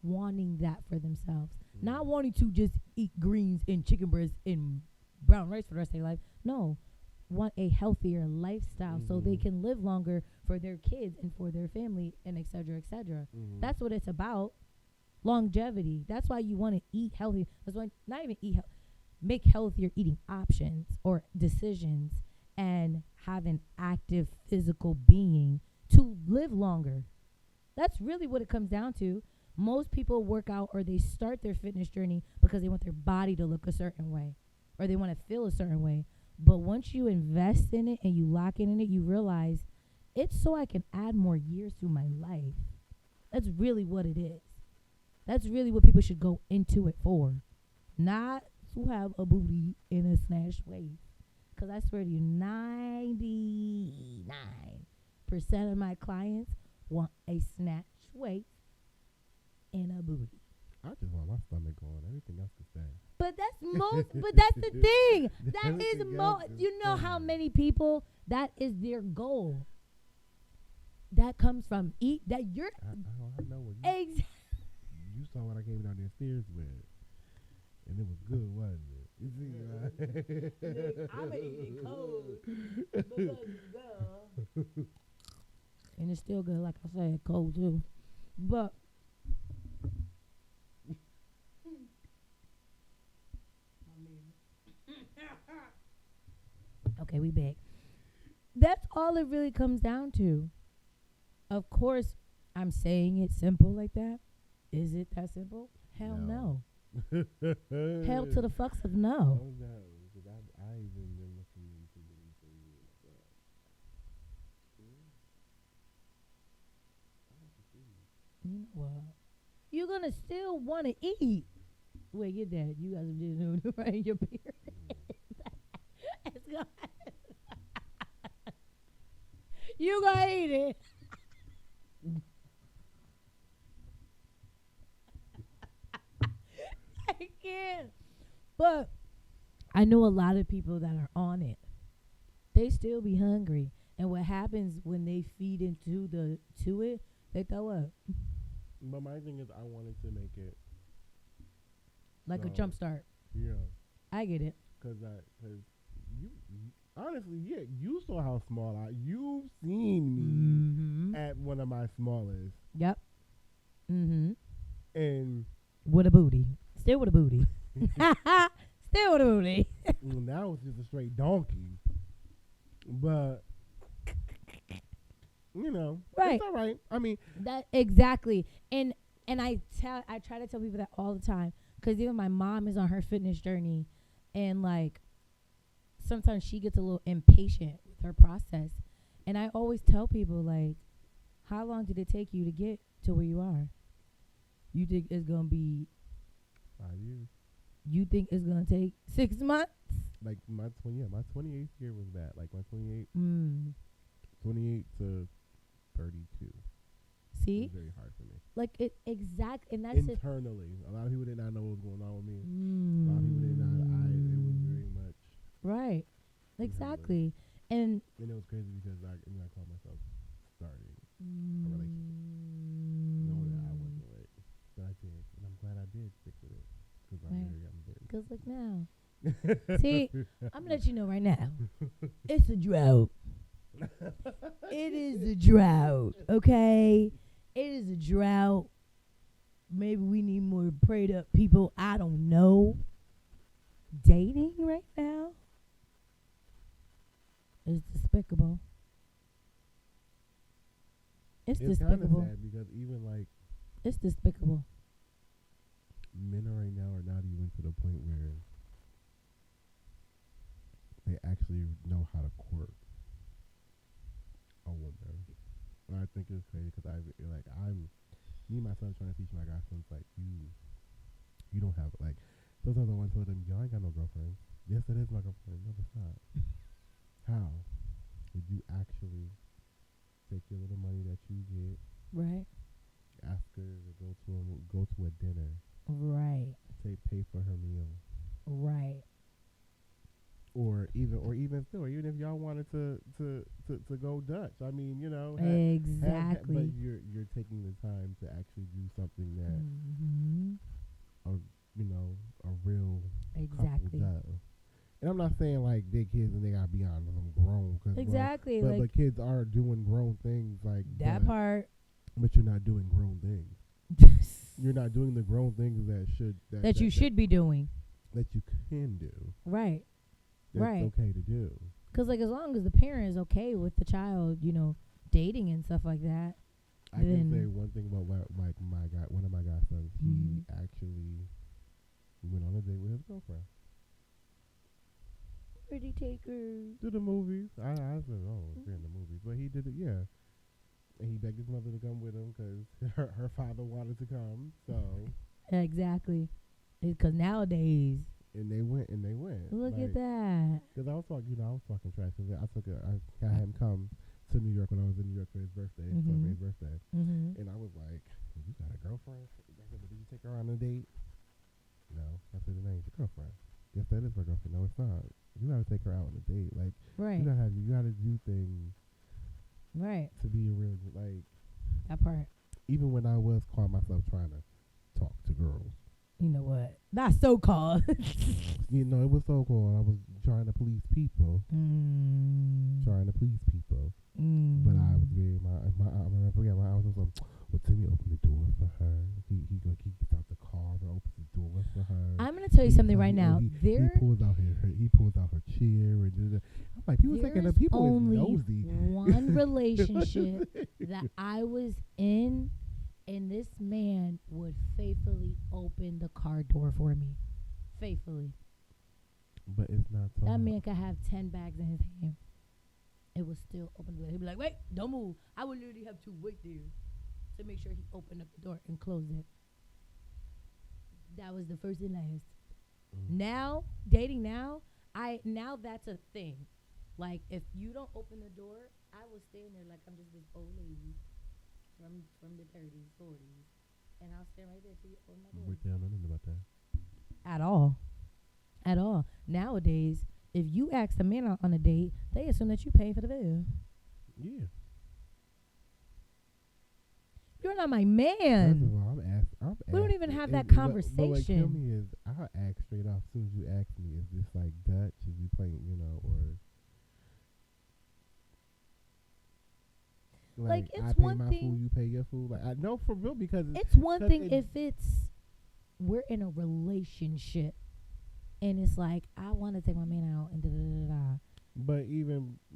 wanting that for themselves. Not wanting to just eat greens and chicken breast and brown rice for the rest of their life. No, want a healthier lifestyle so they can live longer for their kids and for their family and et cetera, et cetera. That's what it's about. Longevity. That's why you want to eat healthy. That's why not even eat make healthier eating options or decisions and have an active physical being to live longer. That's really what it comes down to. Most people work out or they start their fitness journey because they want their body to look a certain way or they want to feel a certain way. But once you invest in it and you lock in it, you realize it's so I can add more years to my life. That's really what it is. That's really what people should go into it for. Not to have a booty in a snatched waist. Because I swear to you, 99% of my clients want a snatched waist and a booty. I just want my stomach going. Everything else to stay. But that's but that's the thing. That is you know how many people that is their goal. That comes from that you're I know what you saw what I came down the stairs with. And it was good, wasn't it? You see, right? I'm eating cold because it's good. And it's still good, like I said, cold too. But okay, we back. That's all it really comes down to. Of course, I'm saying it simple like that. Is it that simple? Hell no. Hell to the fucks of no. Oh no, because I even been listening to these things. You know what? You're gonna still want to eat. Wait, get that. You got some just right in your beard. It's gonna you gonna eat it. I can't. But I know a lot of people that are on it. They still be hungry. And what happens when they feed into it, they throw up. But my thing is, I wanted to make it like a jump start. Yeah, I get it. Cause you honestly, yeah, you saw how small you've seen me at one of my smallest. Yep. And with a booty, still with a booty, still with a booty. Now it's just a straight donkey, but. You know, right. It's all right. I mean, that exactly. And I try to tell people that all the time, because even my mom is on her fitness journey, and like sometimes she gets a little impatient with her process, and I always tell people, like, how long did it take you to get to where you are? You think it's gonna be 5 years? You think it's gonna take 6 months? Like my 28th year was that. Like my 28 to 32. See? It was very hard for me. Like it exactly, and that's internally. A lot of people did not know what was going on with me. A lot of people did not. It was very much right. Exactly, and it was crazy because I called myself starting a relationship, knowing that I wasn't with, but I did, and I'm glad I did stick with it because I'm very. Because look now. See, I'm gonna let you know right now. It's a drought. It is a drought, okay? It is a drought. Maybe we need more prayed up people. I don't know. Dating right now is despicable. It's despicable. Kind of sad because even like it's despicable. Men right now are not even to the point where they actually know how to court a woman. I think it's crazy because me myself trying to teach my godsons like you don't have like. Sometimes I want to tell them, y'all ain't got no girlfriend. Yes, it is my girlfriend. No, it's not. How would you actually take your little money that you get, Right. ask her to go to a dinner, Right. pay for her meal, Right. or even still, even if y'all wanted to go Dutch. I mean, Exactly. but you're taking the time to actually do something that a real couple Exactly. does. And I'm not saying like they kids and they gotta be on them grown, Exactly. but kids are doing grown things like that part. But you're not doing grown things. You're not doing the grown things that you should be doing. That you can do. Right. That's right. okay to do. Because like as long as the parent is okay with the child, dating and stuff like that. I can say one thing about one of my godsons. He actually went on a date with his girlfriend. Where'd he take her? To the movies. I said, we're in the movies, but he did it. Yeah. And he begged his mother to come with him because her father wanted to come. So exactly, because nowadays. And they went. Look at that. Because I was talking trash. Cause I had him come to New York when I was in New York for his birthday, celebrate his birthday, and I was like, "You got a girlfriend?" I said, "But did you take her on a date?" No. I said, "The name's your girlfriend." Yes, that is my girlfriend. No, it's not. You got to take her out on a date. Like, right. You got to do things. Right. To be a real, like. That part. Even when I was calling myself trying to talk to girls. You know what? Not so called. It was so called. I was trying to please people. Trying to please people. But I was very, I forget, my aunt was like, well, Timmy opened the door for her. He gets out the car and opens the door for her. I'm going to tell you something right now. He pulls out her chair. And I'm like, people thinking that people is nosy. One relationship that I was in, and this man would faithfully open the car door for me. Faithfully. But it's not so. That man could have 10 bags in his hand. It was still open. He'd be like, wait, don't move. I would literally have to wait there to make sure he opened up the door and closed it. That was the first and last. Now, dating now that's a thing. Like, if you don't open the door, I will stand there like I'm just this old lady from the 30s, 40s, and I'll stand right there till you open my door. They don't know nothing about that. At all. Nowadays, if you ask a man out on a date, they assume that you pay for the bill. Yeah. You're not my man. First of all, we don't even have that conversation. But what kill me is, I'll ask straight off as soon as you ask me, is this like Dutch? Is we playing, or... Like it's I pay one my thing. food, you pay your food. Like I know for real because it's one thing if we're in a relationship and it's like I want to take my man out and da da da da. But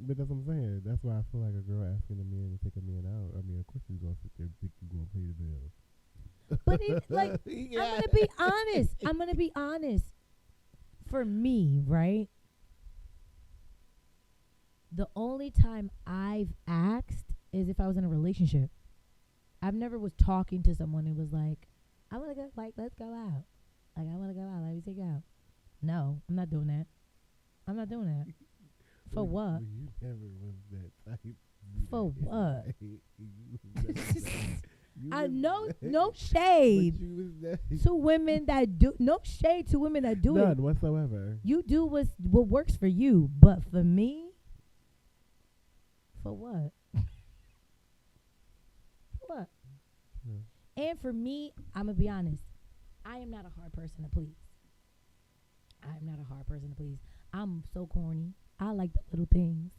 that's what I'm saying. That's why I feel like a girl asking a man to take a man out. I mean, of course he's gonna sit there and think you're gonna pay the bill. But I'm gonna be honest. For me, right? The only time I've asked is if I was in a relationship. I've never was talking to someone who was like, I want to go, like, let's go out. Like, I want to go out. Let me take you out. No, I'm not doing that. For what? You never was that type. For what? I know, no shade to women that do. No shade to women that do it. None whatsoever. You do what works for you, but for me, for what? What? And for me, I'm going to be honest. I am not a hard person to please. I'm so corny. I like the little things.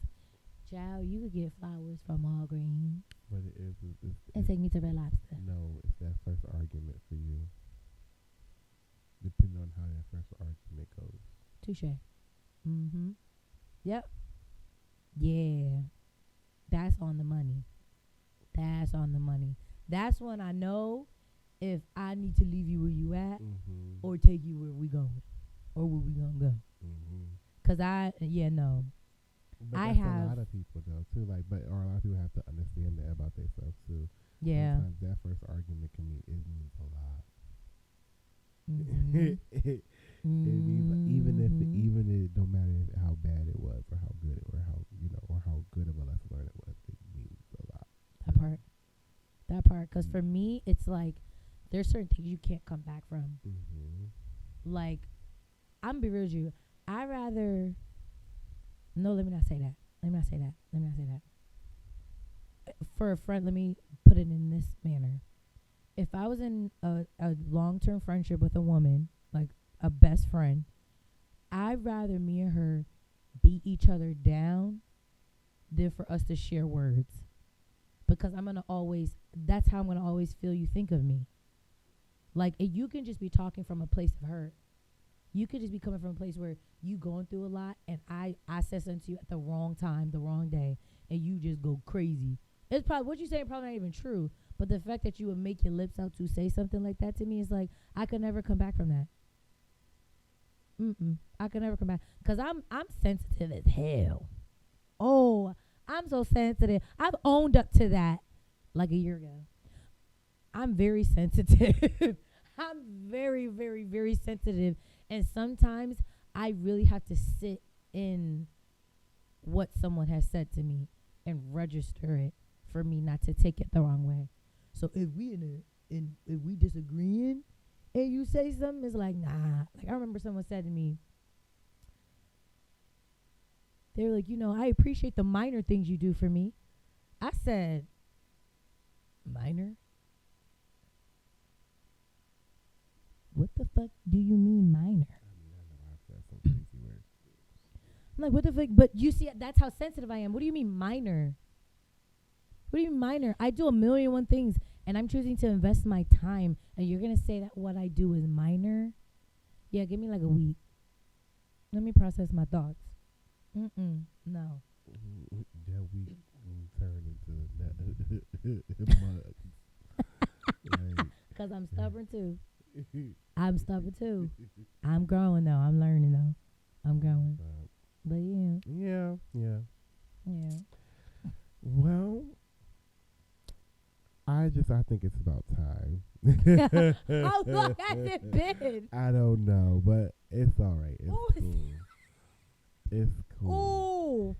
Child, you could get flowers from Walgreens. But it is. And take me to Red Lobster. No, it's that first argument for you. Depending on how that first argument goes. Touche. Mm-hmm. Yep. Yeah. That's on the money. That's when I know if I need to leave you where you at or take you where we going or where we gonna go. Because no. But I that's have. a lot of people though too. Like, but or a lot of people have to understand that about themselves too. Yeah. Sometimes that first argument can mean it means a lot. Mhm. It means even if Mhm. it don't matter how bad it was or how good it or how or how good of a lesson learned it was, it means a lot. That part. Because for me, it's like there's certain things you can't come back from. Mm-hmm. Like, I'm gonna be real with you. I rather. No, let me not say that. For a friend, let me put it in this manner. If I was in a long-term friendship with a woman, like a best friend, I'd rather me and her beat each other down than for us to share words. Because that's how I'm going to always feel you think of me. Like, you can just be talking from a place of hurt. You could just be coming from a place where you going through a lot, and I said something to you at the wrong time, the wrong day, and you just go crazy. It's probably, what you saying probably not even true, but the fact that you would make your lips out to say something like that to me is like, I could never come back from that. I could never come back. Because I'm sensitive as hell. Oh, I'm so sensitive. I've owned up to that like a year ago. I'm very sensitive. I'm very, very, very sensitive. And sometimes I really have to sit in what someone has said to me and register it for me not to take it the wrong way. So if we disagreeing and you say something, it's like, nah. Like, I remember someone said to me, they were like, I appreciate the minor things you do for me. I said, minor? What the fuck do you mean minor? I'm like, what the fuck? But you see, that's how sensitive I am. What do you mean minor? What do you mean minor? I do 1,000,001 things, and I'm choosing to invest my time, and you're going to say that what I do is minor? Yeah, give me like a week. Let me process my thoughts. No. That week turned into mud. Because I'm stubborn, too. I'm stubborn, too. I'm growing, though. I'm learning, though. I'm growing. But, yeah. Yeah. Well, I think it's about time. How long has it been? I don't know, but it's all right. It's cool. It's cool. Ooh.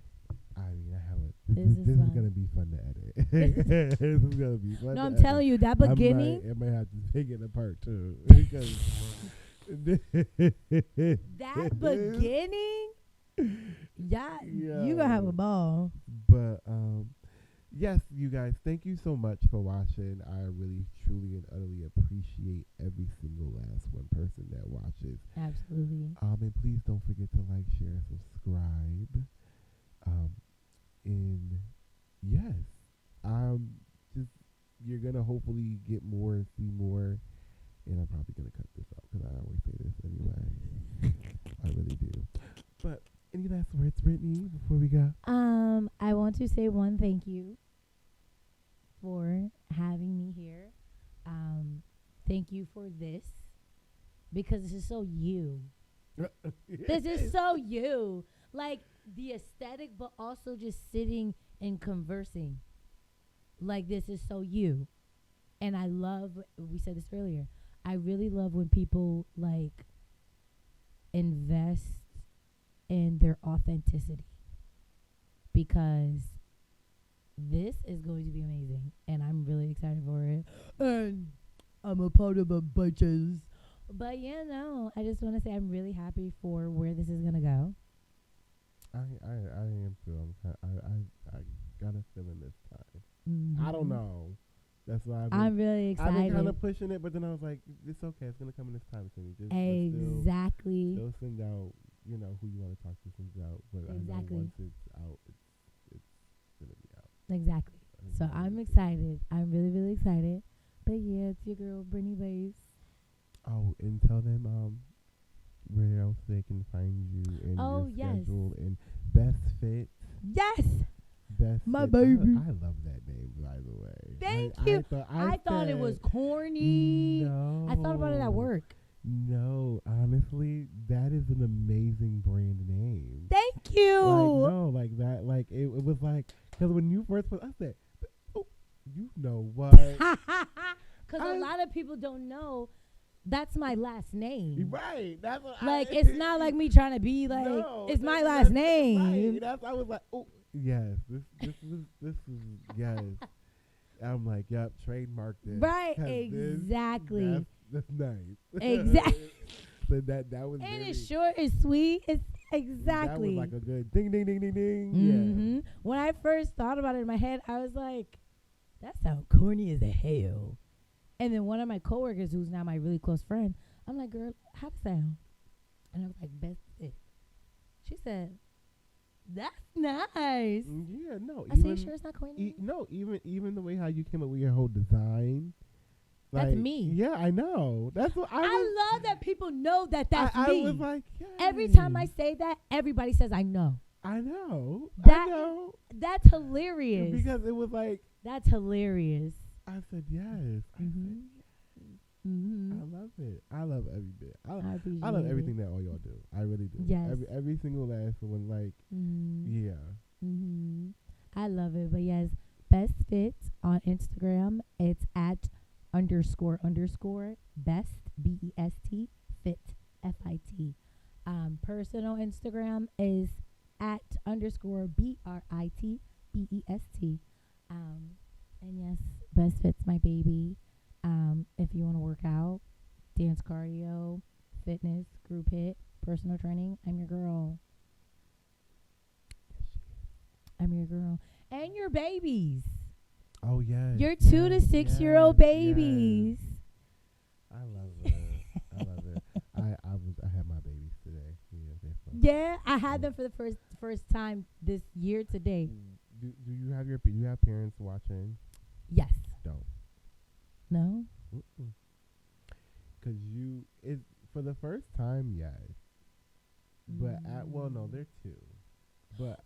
I mean, I have this is gonna be fun to edit. This is gonna be fun. No, I'm telling you, that beginning. I might have to take it apart too. Because that beginning. Yeah, you gonna have a ball. But yes, you guys, thank you so much for watching. I really, truly, and utterly appreciate every single last one person that watches. Absolutely. And please don't forget to like, share, subscribe. And yes, just you're gonna hopefully get more and see more. And I'm probably gonna cut this out because I always say this anyway. I really do. But any last words, Brittnay, before we go? I want to say one thank you for having me here. Thank you for this, because this is so you. This is so you. Like, the aesthetic, but also just sitting and conversing. Like, this is so you. And I love, we said this earlier, I really love when people, like, invest in their authenticity, because this is going to be amazing, and I'm really excited for it. And I'm a part of a bunches. But I just want to say I'm really happy for where this is gonna go. I am too. I got a feeling this time. Mm-hmm. I don't know. That's why I'm really excited. I've been kind of pushing it, but then I was like, it's okay. It's gonna come in this time, Timmy. Just exactly. Still send out, who you want to talk to, send out. But I know once it's out, it's gonna be out. Exactly. So I'm excited. I'm really, really excited. But yeah, it's your girl Brittnay Baes. Oh, and tell them where else they can find you and your schedule and BEstFit. Yes. BEstFit. My baby. I love that name, by the way. Thank you. I thought it was corny. No. I thought about it at work. No, honestly, that is an amazing brand name. Thank Thank you. Like, no, like that. Like, it was like, because when you first put, I said, oh, you know what? Because a lot of people don't know that's my last name. Right. That's what like, it's not like me trying to be like, no, it's my last name. Right. I was like, oh, yes. This is, yes. I'm like, yep, trademark this. Right, exactly. That's nice. Exactly. So that was and very, it's short, it's sweet, it's exactly. That was like a good ding, ding, ding, ding, ding. Mm-hmm. Yeah. When I first thought about it in my head, I was like, that sounds corny as a hell. And then one of my coworkers, who's now my really close friend, I'm like, girl, how does it sound? And I was like, BEstFit. She said, that's nice. Yeah, no. I said, sure it's not corny? No, even the way how you came up with your whole design. Like, that's me. Yeah, I know. That's what I love that people know that that's me. I was like, yes. Every time I say that, everybody says I know. I know. I know. That's hilarious. Because it was like, that's hilarious. I said yes. Mm-hmm. Mm-hmm. I love it. I love every bit. I love everything that all y'all do. I really do. Yes. Every single last one. Like, yeah. Mm-hmm. I love it. But yes, BEstFit on Instagram. It's at __ best BEST fit FIT. Personal Instagram is at _BRIT BEST. And yes, BEstFit's my baby. If you want to work out, dance, cardio, fitness, group hit, personal training, I'm your girl. I'm your girl. And your babies. Oh, yes. Your 2 to 6 year old babies. Yes. I love it. I love it. I had my babies today. Yeah, they're fun. Yeah, I had them for the first time this year today. Do you have you have parents watching? Yes. Don't. No? Because for the first time, yes. But no, they're 2. But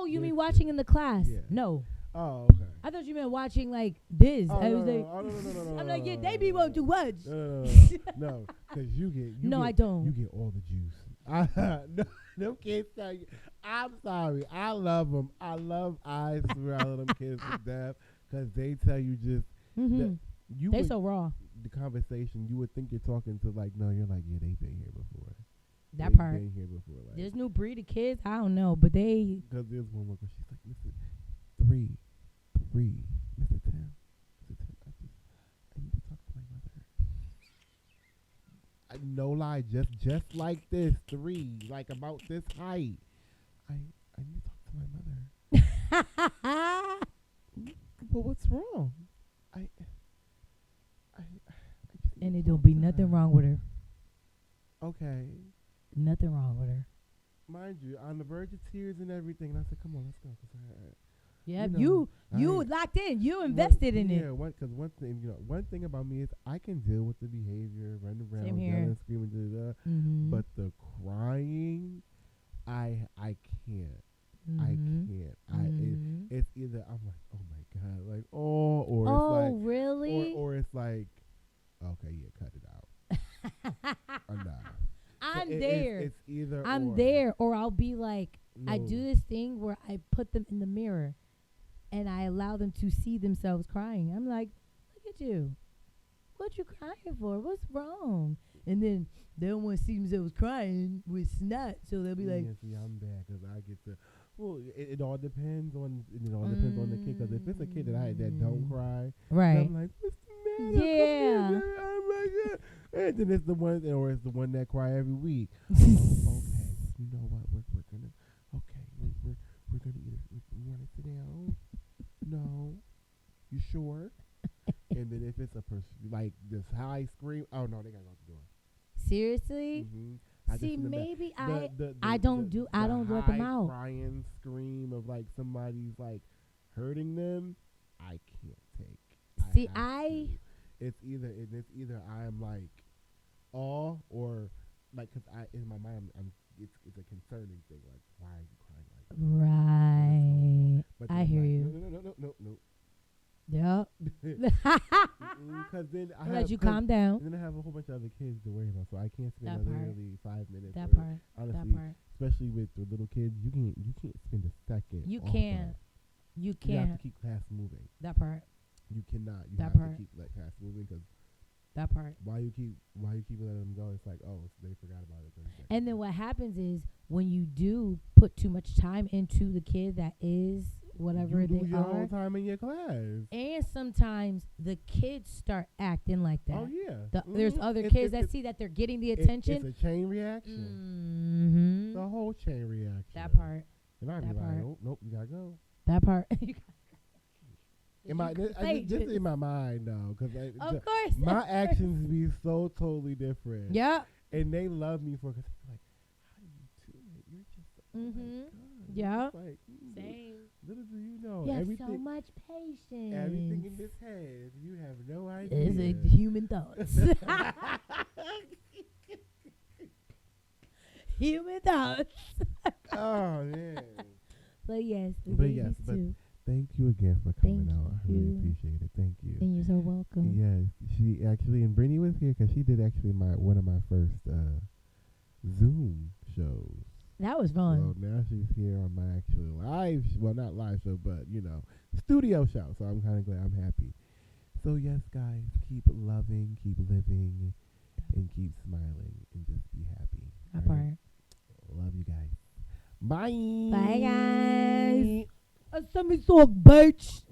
you mean watching in the class? Yeah. No. Oh, okay. I thought you meant watching like this. Oh, I was no. I'm like, yeah, they be won't do what? No, because you get. I don't. You get all the juice. Them kids tell you. I'm sorry. I love them. I swear I love them kids to death because they tell you just. They so raw. The conversation, you would think you're talking to like, no, you're like, yeah, they've been here before. That They've part. Been here before. Like, there's new breed of kids. I don't know, but they. Because there's one where she's like, listen, 3, Mr. Tim, I need to talk to my mother. No lie, just like this, 3, like about this height. I need to talk to my mother. But what's wrong? And it don't be nothing wrong with her. Okay. Nothing wrong with her. Mind you, on the verge of tears and everything. And I said, come on, let's go. Yeah, you locked in. You invested in it. Yeah, because one thing about me is I can deal with the behavior, running around, yelling, screaming, but the crying, I can't. I can't. It's either I'm like, oh my god, like or it's like, really, or it's like, okay, yeah, cut it out. Or nah. I'm there. It's either I'm there, or I'll be like, I do this thing where I put them in the mirror, and I allow them to see themselves crying. I'm like, look at you. What you crying for? What's wrong? And then they don't want to see themselves crying with snot, so they'll be like, see, I'm bad because I get to. Well, it all depends on depends on the kid. Because if it's a kid that don't cry, right? I'm like, what's the matter? Yeah. I'm like, yeah. And then it's the one that cry every week. Okay, you know what? We're gonna. Okay, we're gonna either. You want to sit down? No. You sure? And then if it's like this high scream, oh no, they gotta go out the door. Seriously? Mm-hmm. See, maybe I don't let them out. Crying scream of like somebody's like hurting them, I can't take. See, it's either I'm like or like because in my mind it's a concerning thing, like why are you crying like that? Right. But I hear like, you. No. Yep. Because then I Let you calm down. And then I have a whole bunch of other kids to worry about, so I can't spend That part. literally 5 minutes. That or part. Honestly, That part. especially with the little kids, you can't spend a second. You off can't. of. You You have can't. to keep class moving. That part. You cannot. You That have part. to keep class moving because That part. why you keep letting them go? It's like, oh, so they forgot about it. 30 seconds. And then what happens is when you do put too much time into the kid that is whatever you they lose your are, whole time in your class. and sometimes the kids start acting like that. Oh yeah. There's other It's- kids it's- that see that they're getting the attention. It's a chain reaction. Mm-hmm. The whole chain reaction. That part. And I'd be that like, part. oh, nope, you gotta go. That part. This is in my mind though, because Of course. my actions be so totally different. Yeah. And they love me for because like, how do you do it? You're just oh my God. Yeah. It's like, Same. Little do you know, You have everything, so much patience. everything in this head, you have no idea. It's a human thoughts. Human thoughts. Oh man. But yes, the But babies yes, but too. thank you again for coming Thank out. I really you. appreciate it. Thank you. And you're so welcome. Yes, she actually, and Brittnay was here because she did actually one of my first Zoom shows. That was fun. So now she's here on my actual not live show, but studio show. So I'm kind of glad. I'm happy. So yes, guys, keep loving, keep living, and keep smiling, and just be happy. That all right? part. Love you guys. Bye. Bye, guys. Send me talk, bitch.